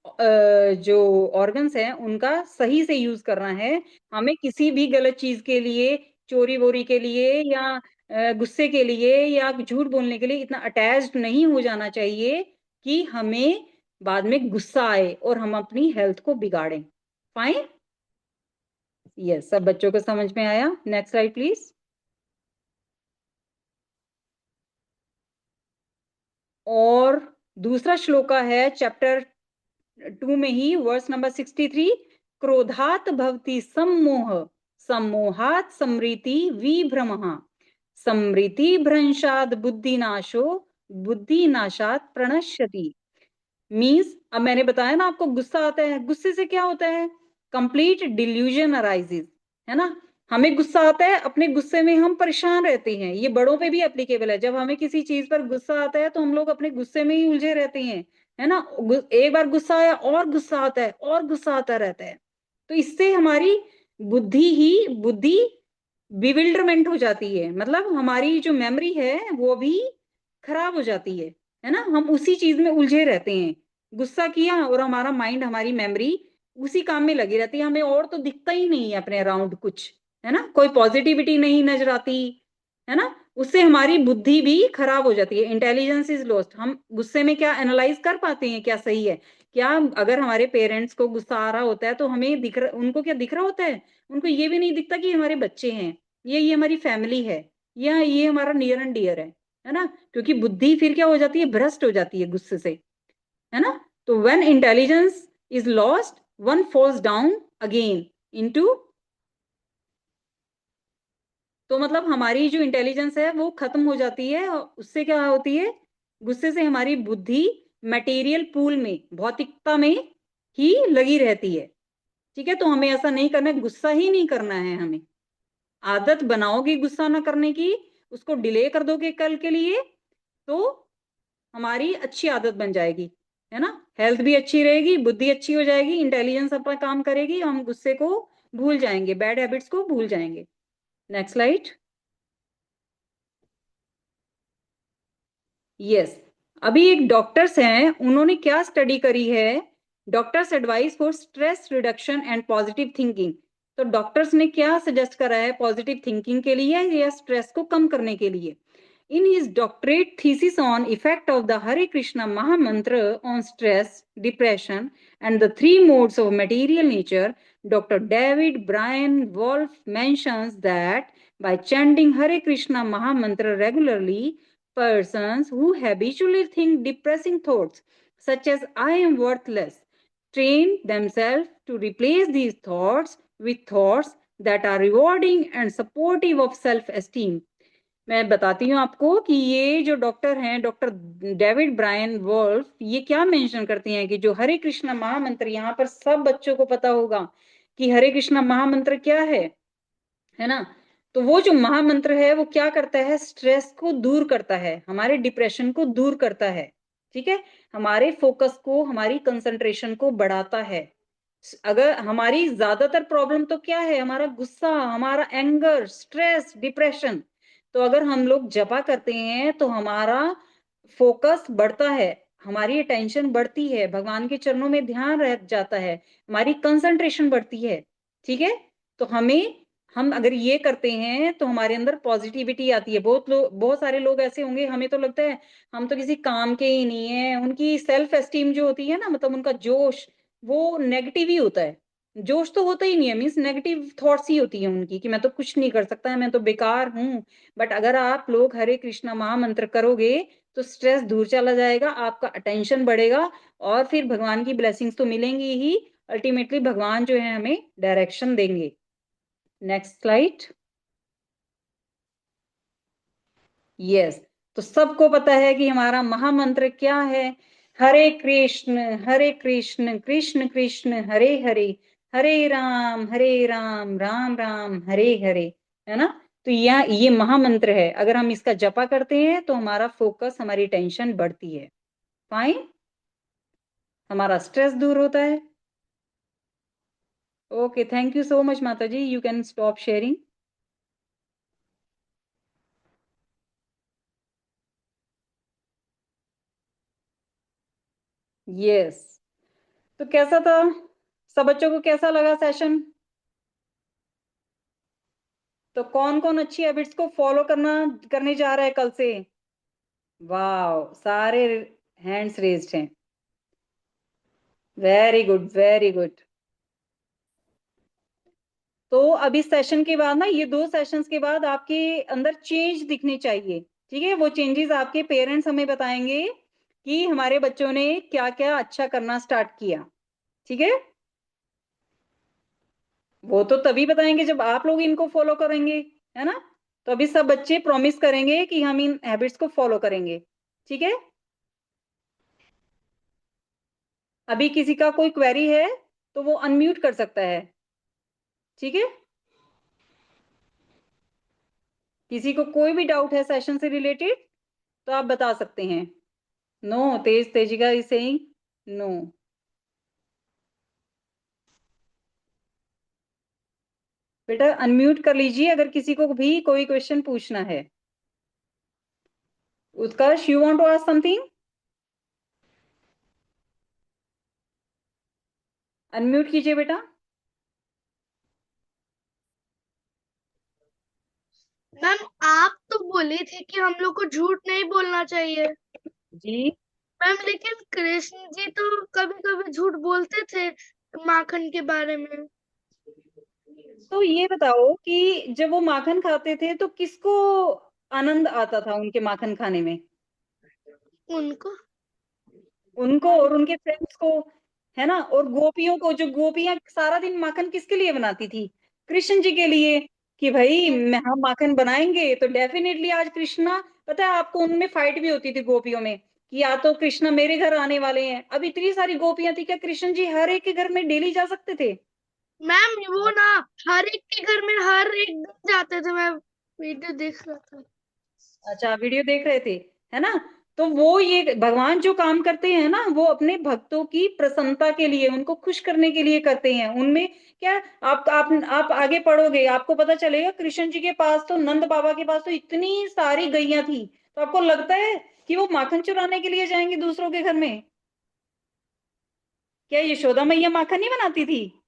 जो ऑर्गन्स हैं उनका सही से यूज करना है। हमें किसी भी गलत चीज के लिए, चोरी वोरी के लिए या गुस्से के लिए या झूठ बोलने के लिए इतना अटैच्ड नहीं हो जाना चाहिए कि हमें बाद में गुस्सा आए और हम अपनी हेल्थ को बिगाड़ें। फाइन। यस, सब बच्चों को समझ में आया? Next slide please. और दूसरा श्लोका है चैप्टर 2 में ही, वर्स नंबर 63। क्रोधात भवति सम्मोह, सम्मोहात समृति विभ्रमः, समृति भ्रंशात बुद्धिनाशो, बुद्धिनाशात प्रणश्यति। मीन्स अब मैंने बताया ना आपको, गुस्सा आता है, गुस्से से क्या होता है? कंप्लीट डिल्यूजन अराइजेज, है ना। हमें गुस्सा आता है, अपने गुस्से में हम परेशान रहते हैं। ये बड़ों पे भी एप्लीकेबल है। जब हमें किसी चीज पर गुस्सा आता है तो हम लोग अपने गुस्से में ही उलझे रहते हैं, है ना। एक बार गुस्सा आया और गुस्सा आता है और गुस्सा आता रहता है। तो इससे हमारी बुद्धि बिविल्डरमेंट हो जाती है, मतलब हमारी जो मेमोरी है वो भी खराब हो जाती है ना। हम उसी चीज में उलझे रहते हैं। गुस्सा किया और हमारा माइंड, हमारी मेमोरी उसी काम में लगी रहती है। हमें और तो दिखता ही नहीं है अपने अराउंड कुछ, है ना, कोई पॉजिटिविटी नहीं नजर आती, है ना। उससे हमारी बुद्धि भी खराब हो जाती है, इंटेलिजेंस इज लॉस्ट। हम गुस्से में क्या एनालाइज कर पाते हैं क्या सही है क्या? अगर हमारे पेरेंट्स को गुस्सा आ रहा होता है तो हमें दिख रहा, उनको क्या दिख रहा होता है? उनको ये भी नहीं दिखता कि हमारे बच्चे हैं, ये हमारी फैमिली है, या ये हमारा नियर एंड डियर है ना? क्योंकि बुद्धि फिर क्या हो जाती है, भ्रष्ट हो जाती है गुस्से से, है ना? तो when intelligence is lost, one falls down again into, तो मतलब हमारी जो इंटेलिजेंस है वो खत्म हो जाती है, और उससे क्या होती है, गुस्से से हमारी बुद्धि मटेरियल पूल में, भौतिकता में ही लगी रहती है। ठीक है, तो हमें ऐसा नहीं करना है, गुस्सा ही नहीं करना है हमें। आदत बनाओगे गुस्सा ना करने की, उसको डिले कर दोगे कल के लिए, तो हमारी अच्छी आदत बन जाएगी, है ना? हेल्थ भी अच्छी रहेगी, बुद्धि अच्छी हो जाएगी, इंटेलिजेंस अपना काम करेगी, हम गुस्से को भूल जाएंगे, बैड हैबिट्स को भूल जाएंगे। Next slide. यस, अभी एक डॉक्टर्स हैं, उन्होंने क्या स्टडी करी है, doctors advice for stress reduction and positive thinking. तो डॉक्टर्स ने क्या सजेस्ट करा है पॉजिटिव थिंकिंग के लिए या स्ट्रेस को कम करने के लिए? In his doctorate thesis on effect of the Hare Krishna Mahamantra on stress, depression, and the three modes of material nature, Dr. David Brian Wolf mentions that by chanting Hare Krishna Mahamantra regularly, persons who habitually think depressing thoughts, such as I am worthless, train themselves to replace these thoughts with thoughts that are rewarding and supportive of self-esteem. मैं बताती हूँ आपको कि ये जो doctor हैं, doctor David Brian Wolff, ये क्या मेंशन करते हैं कि जो हरे कृष्णा महामंत्र, यहाँ पर सब बच्चों को पता होगा कि हरे कृष्णा महामंत्र क्या है ना? तो वो जो महामंत्र है वो क्या करता है, स्ट्रेस को दूर करता है, हमारे डिप्रेशन को दूर करता है, ठीक है, हमारे फोकस को, हमारी कंसंट्रेशन को बढ़ाता है। अगर हमारी ज्यादातर प्रॉब्लम तो क्या है, हमारा गुस्सा, हमारा एंगर, स्ट्रेस, डिप्रेशन, तो अगर हम लोग जपा करते हैं तो हमारा फोकस बढ़ता है, हमारी अटेंशन बढ़ती है, भगवान के चरणों में ध्यान रह जाता है, हमारी कंसंट्रेशन बढ़ती है, ठीक है। तो हम अगर ये करते हैं तो हमारे अंदर पॉजिटिविटी आती है। बहुत सारे लोग ऐसे होंगे, हमें तो लगता है हम तो किसी काम के ही नहीं है, उनकी सेल्फ एस्टीम जो होती है ना, मतलब उनका जोश, वो नेगेटिव ही होता है। जोश तो होता ही नहीं है, मीन्स नेगेटिव थॉट्स ही होती है उनकी कि मैं तो कुछ नहीं कर सकता, मैं तो बेकार हूँ। बट अगर आप लोग हरे कृष्णा महामंत्र करोगे तो स्ट्रेस दूर चला जाएगा, आपका अटेंशन बढ़ेगा, और फिर भगवान की ब्लेसिंग्स तो मिलेंगी ही। अल्टीमेटली भगवान जो है हमें डायरेक्शन देंगे। Next slide. यस, तो सबको पता है कि हमारा महामंत्र क्या है, हरे कृष्ण कृष्ण कृष्ण हरे हरे, हरे राम राम राम हरे हरे, है ना? तो ये महामंत्र है, अगर हम इसका जपा करते हैं तो हमारा फोकस, हमारी टेंशन बढ़ती है, फाइन, हमारा स्ट्रेस दूर होता है। Okay, thank you so much माता जी, you can stop sharing. Yes, तो कैसा था, सब बच्चों को कैसा लगा सेशन? तो कौन कौन अच्छी हैबिट्स को फॉलो करने जा रहा है कल से? वाह, सारे हैंड्स रेज्ड हैं, वेरी गुड वेरी गुड। तो अभी सेशन के बाद ना, ये 2 सेशंस के बाद आपके अंदर चेंज दिखने चाहिए, ठीक है? वो चेंजेस आपके पेरेंट्स हमें बताएंगे कि हमारे बच्चों ने क्या क्या अच्छा करना स्टार्ट किया, ठीक है? वो तो तभी बताएंगे जब आप लोग इनको फॉलो करेंगे, है ना? तो अभी सब बच्चे प्रॉमिस करेंगे कि हम इन हैबिट्स को फॉलो करेंगे, ठीक है? अभी किसी का कोई क्वेरी है तो वो अनम्यूट कर सकता है, ठीक है? किसी को कोई भी डाउट है सेशन से रिलेटेड तो आप बता सकते हैं। No, Tejika is saying no. बेटा अनम्यूट कर लीजिए अगर किसी को भी कोई क्वेश्चन पूछना है। Utkarsh, you want to ask something? Unmute कीजिए बेटा। मैम आप तो बोली थी कि हम लोग को झूठ नहीं बोलना चाहिए। जी। मैम लेकिन कृष्ण जी तो कभी कभी झूठ बोलते थे माखन के बारे में। तो ये बताओ कि जब वो माखन खाते थे तो किसको आनंद आता था उनके माखन खाने में? उनको। उनको और उनके फ्रेंड्स को, है ना? और गोपियों को, जो गोपियां सारा दिन माखन किसके लिए बनाती थी? कृष्ण जी के लिए। कि भाई हम माखन बनाएंगे तो डेफिनेटली आज कृष्णा, पता है आपको, उनमें फाइट भी होती थी गोपियों में कि या तो कृष्णा मेरे घर आने वाले हैं। अब इतनी सारी गोपियां थी, क्या कृष्ण जी हर एक के घर में डेली जा सकते थे? मैम वो ना हर एक के घर में हर एक दिन जाते थे। मैं वीडियो देख रहा था। अच्छा, वीडियो देख रहे थे, है ना? तो वो ये भगवान जो काम करते हैं ना, वो अपने भक्तों की प्रसन्नता के लिए, उनको खुश करने के लिए करते हैं। उनमें क्या, आप आगे पढ़ोगे आपको पता चलेगा, कृष्ण जी के पास तो, नंद बाबा के पास तो इतनी सारी गैया थी। तो आपको लगता है कि वो माखन चुराने के लिए जाएंगे दूसरों के घर में? क्या यशोदा मैया माखन नहीं बनाती थी?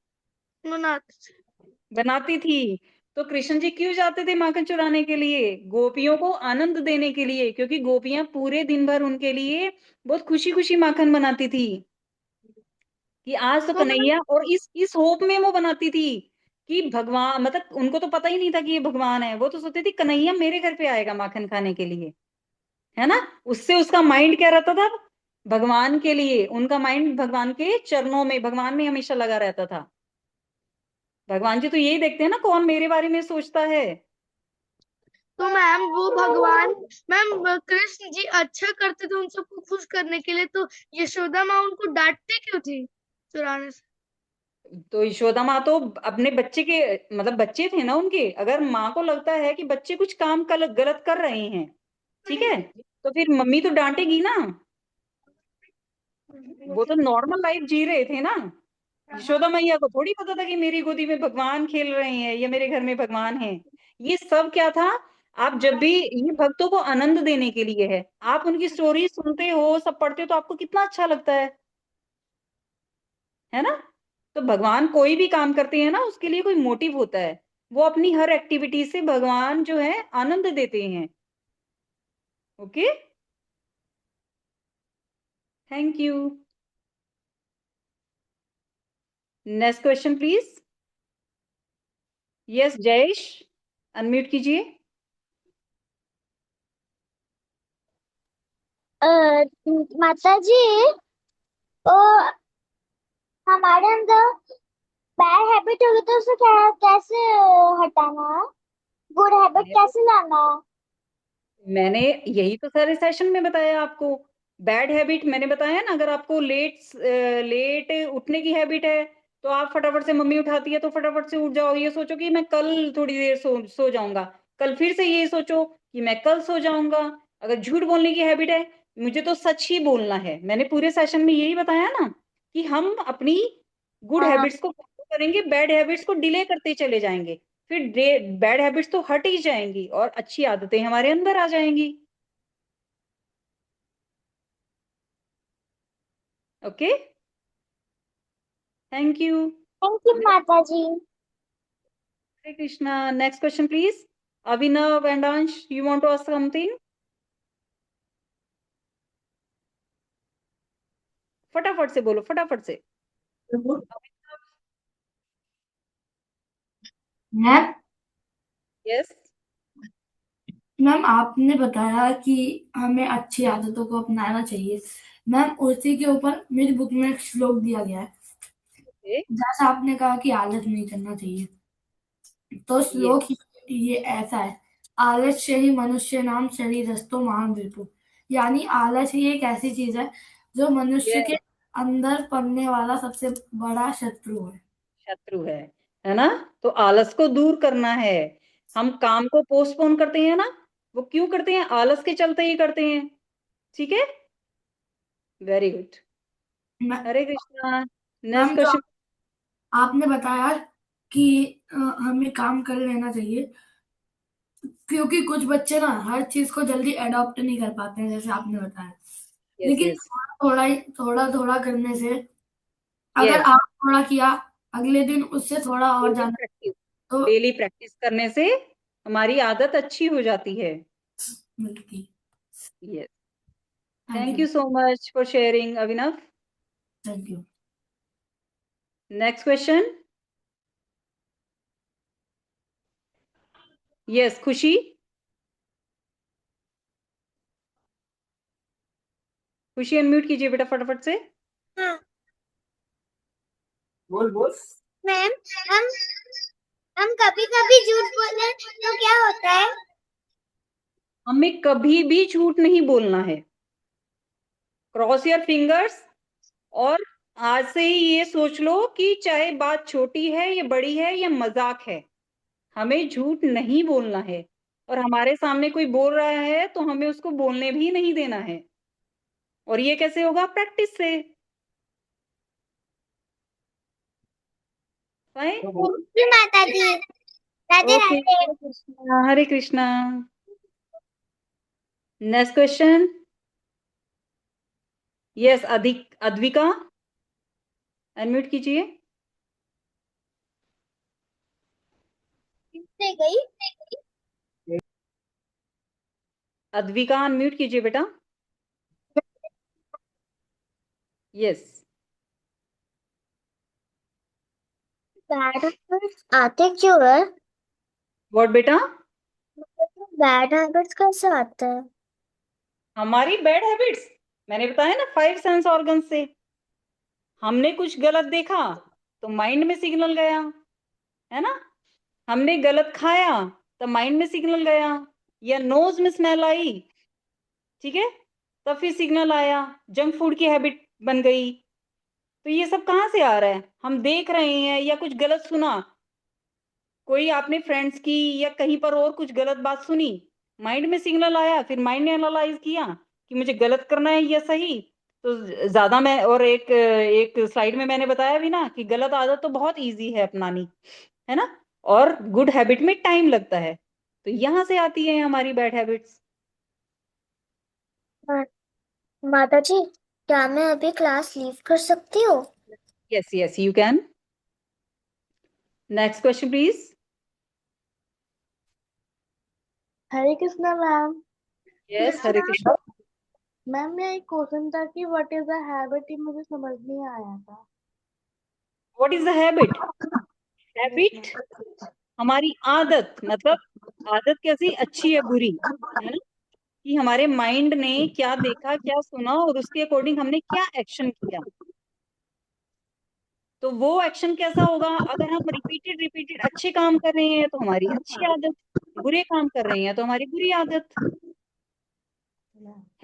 मनाते थे। बनाती थी। तो कृष्ण जी क्यों जाते थे माखन चुराने के लिए? गोपियों को आनंद देने के लिए, क्योंकि गोपियां पूरे दिन भर उनके लिए बहुत खुशी खुशी माखन बनाती थी कि आज तो तो मैम कन्हैया, और इस होप में वो बनाती थी कि भगवान, मतलब उनको तो पता ही नहीं था कि ये भगवान है, वो तो सोचती थी कन्हैया मेरे घर पे आएगा माखन खाने के लिए, है ना? उससे उसका माइंड क्या रहता था? भगवान के लिए, उनका माइंड भगवान के चरणों में, भगवान में हमेशा लगा रहता था। भगवान जी तो यही देखते हैं ना, कौन मेरे बारे में सोचता है। तो मैम वो भगवान, मैम कृष्ण जी अच्छा करते थे उन सबको खुश करने के लिए, तो यशोदा माँ उनको डांटती क्यों थी चुराने से? तो यशोदा माँ तो अपने बच्चे के, मतलब बच्चे थे ना उनके, अगर माँ को लगता है कि बच्चे कुछ काम गलत कर रहे हैं, ठीक है, तो फिर मम्मी तो डांटेगी ना। वो तो नॉर्मल लाइफ जी रहे थे ना। यशोदा मैया को थोड़ी पता था कि मेरी गोदी में भगवान खेल रहे हैं या मेरे घर में भगवान है। ये सब क्या था? आप जब भी, ये भक्तों को आनंद देने के लिए है। आप उनकी स्टोरी सुनते हो, सब पढ़ते हो, तो आपको कितना अच्छा लगता है ना? तो भगवान कोई भी काम करते हैं ना, उसके लिए कोई मोटिव होता है। वो अपनी हर एक्टिविटी से भगवान जो है आनंद देते हैं। Okay, thank you. Next question please. Yes Jayesh, unmute कीजिए। माता जी, ओ हमारे अंदर बैड हैबिट होगी तो उसे कैसे हटाना है? गुड हैबिट कैसे लाना है? मैंने यही तो सारे सेशन में बताया आपको। बैड हैबिट मैंने बताया ना, अगर आपको लेट उठने की हैबिट है, तो आप फटाफट से, मम्मी उठाती है तो फटाफट से उठ जाओ, ये सोचो कि मैं कल थोड़ी देर सो जाऊंगा। कल फिर से ये सोचो कि मैं कल सो जाऊंगा। अगर झूठ बोलने की हैबिट है, मुझे तो सच ही बोलना है। मैंने पूरे सेशन में यही बताया ना कि हम अपनी गुड हाँ। हैबिट्स को फॉलो करेंगे, बैड हैबिट्स को डिले करते चले जाएंगे। फिर बैड हैबिट्स तो हट ही जाएंगी और अच्छी आदतें हमारे अंदर आ जाएंगी। Okay, thank you. Thank you माता जी। Hare Krishna. Next question please. Abhinav and Ansh, you want to ask something? फटाफट से बोलो, फटाफट से। Ma'am yes. मैम आपने बताया कि हमें अच्छी आदतों को अपनाना चाहिए। मैम उसी के ऊपर मेरी बुक में एक श्लोक दिया गया है, जैसा आपने कहा कि आलस नहीं करना चाहिए। तो ये श्लोक ये ऐसा है, आलस्य ही मनुष्य नाम शरीरस्थो महान विभु। यानी आलस ही एक ऐसी चीज है जो मनुष्य के ये अंदर पड़ने वाला सबसे बड़ा शत्रु है। शत्रु है ना? तो आलस को दूर करना है। हम काम को पोस्टपोन करते हैं ना, वो क्यों करते हैं? आलस के चलते ही करते हैं। ठीक है, वेरी गुड। मै- हरे कृष्णा। नेक्स्ट मैम जो क्वेश्चन। आपने बताया कि हमें काम कर लेना चाहिए, क्योंकि कुछ बच्चे ना हर चीज को जल्दी अडॉप्ट नहीं कर पाते हैं, जैसे आपने बताया। यस लेकिन यस थोड़ा थोड़ा करने से, अगर यस। आप थोड़ा किया, अगले दिन उससे थोड़ा और डेली जाना, प्रैक्टिस, तो डेली प्रैक्टिस करने से हमारी आदत अच्छी हो जाती है। मिलती। Yes. Thank Thank you you so much for sharing, Avinav. Thank you. Next question. Yes, Khushi. खुशी अनम्यूट कीजिए बेटा फटाफट से। हाँ बोल बोल। मैम, हम कभी कभी झूठ बोले तो क्या होता है? हमें कभी भी झूठ नहीं बोलना है। क्रॉस योर फिंगर्स और आज से ही ये सोच लो कि चाहे बात छोटी है या बड़ी है या मजाक है, हमें झूठ नहीं बोलना है। और हमारे सामने कोई बोल रहा है तो हमें उसको बोलने भी नहीं देना है। और ये कैसे होगा? प्रैक्टिस से। फाइन? जी माता जी, Radhe okay, Radhe. Hare Krishna Hare Krishna. Next question. Yes, Advika unmute कीजिए। किससे गई? अद्विका अनम्यूट कीजिए बेटा। यस। बैड हैबिट्स आते क्यों है? व्हाट बेटा? बैड हैबिट्स कैसे आते हैं? हमारी बैड हैबिट्स, मैंने बताया ना 5 सेंस ऑर्गन से। हमने कुछ गलत देखा तो माइंड में सिग्नल गया, है ना? हमने गलत खाया तो माइंड में सिग्नल गया, या नोज में स्मेल आई, ठीक है, तब फिर सिग्नल आया, जंक फूड की हैबिट बन गई। तो ये सब कहाँ से आ रहा है? हम देख रहे हैं या कुछ गलत सुना, कोई आपने फ्रेंड्स की या कहीं पर और कुछ गलत बात सुनी, माइंड में सिग्नल आया, फिर माइंड ने एनालाइज किया कि मुझे गलत करना है या सही। तो ज्यादा मैं, और एक एक स्लाइड में मैंने बताया भी ना कि गलत आदत तो बहुत इजी है अपनानी, है ना, और गुड हैबिट में टाइम लगता है। तो यहाँ से आती है हमारी बैड हैबिट्स। माता जी, क्या मैं अभी क्लास लीव कर सकती हूँ? Yes yes you can. Next question please. Hare Krishna ma'am. Yes, Hare Krishna. Ma'am मेरा एक क्वेश्चन था कि व्हाट इज द हैबिट, ये मुझे समझ नहीं आया था। What is the habit? Habit हमारी आदत, मतलब आदत कैसी, अच्छी है बुरी, है ना, कि हमारे माइंड ने क्या देखा क्या सुना और उसके अकॉर्डिंग हमने क्या एक्शन किया। तो वो एक्शन कैसा होगा? अगर हम रिपीटेड रिपीटेड अच्छे काम कर रहे हैं तो हमारी अच्छी आदत, बुरे काम कर रहे हैं तो हमारी बुरी आदत।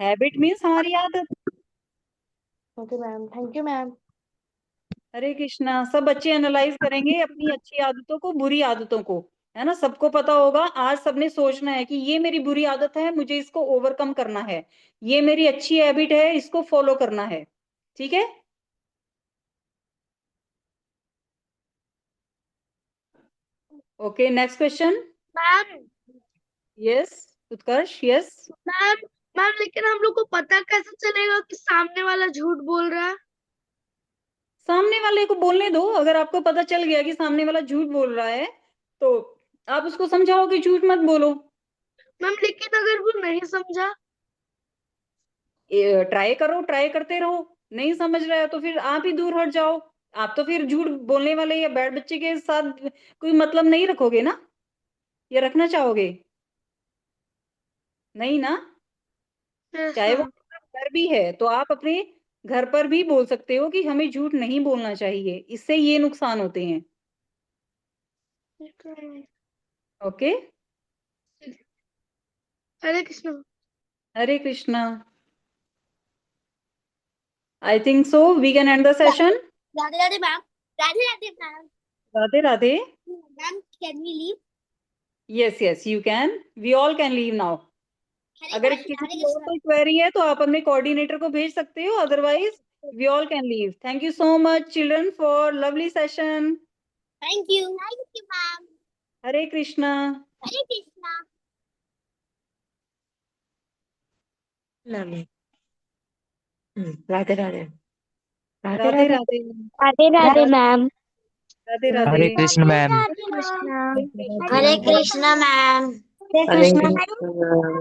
हैबिट मीन्स हमारी आदत। Okay ma'am, thank you ma'am. Hare Krishna. सब बच्चे एनालाइज करेंगे अपनी अच्छी आदतों को, बुरी आदतों को, है ना, सबको पता होगा। आज सबने सोचना है कि ये मेरी बुरी आदत है, मुझे इसको ओवरकम करना है, ये मेरी अच्छी हैबिट है, इसको फॉलो करना है। ठीक है? Okay, next question. Ma'am yes Utkarsh. Yes. Ma'am ma'am लेकिन हम लोग को पता कैसे चलेगा कि सामने वाला झूठ बोल रहा है? सामने वाले को बोलने दो। अगर आपको पता चल गया कि सामने वाला झूठ बोल रहा है तो आप उसको समझाओ कि झूठ मत बोलो। मैम लेकिन अगर वो नहीं समझा? ट्राई करो, ट्राई करते रहो। नहीं समझ रहा है तो फिर आप ही दूर हट जाओ। आप तो फिर झूठ बोलने वाले या बैड बच्चे के साथ कोई मतलब नहीं रखोगे ना, या रखना चाहोगे? नहीं ना। यस चाहे वो मैम। घर भी है तो आप अपने घर पर भी बोल सकते हो कि हमें झूठ नहीं बोलना चाहिए, इससे ये नुकसान होते हैं। Okay. Hare Krishna. Hare Krishna. I think so we can end the session. Radhe Radhe ma'am. Radhe Radhe ma'am. Radhe Radhe. Ma'am, can we leave? Yes yes you can, we all can leave now. अगर किसी हरे की और कृष्णा। कोई क्वेरी है तो आप अपने कोऑर्डिनेटर को भेज सकते हो, otherwise we all can leave. Thank you so much children for lovely session. Thank you ma'am. Hare Krishna. Hare Krishna. Radhe Radhe. Radhe Radhe Radhe. Radhe. Radhe Radhe ma'am. Radhe Radhe. Hare Krishna ma'am. Radhe Krishna. Radhe Hare Radhe. Krishna ma'am. Hare Hare Krishna. Krishna.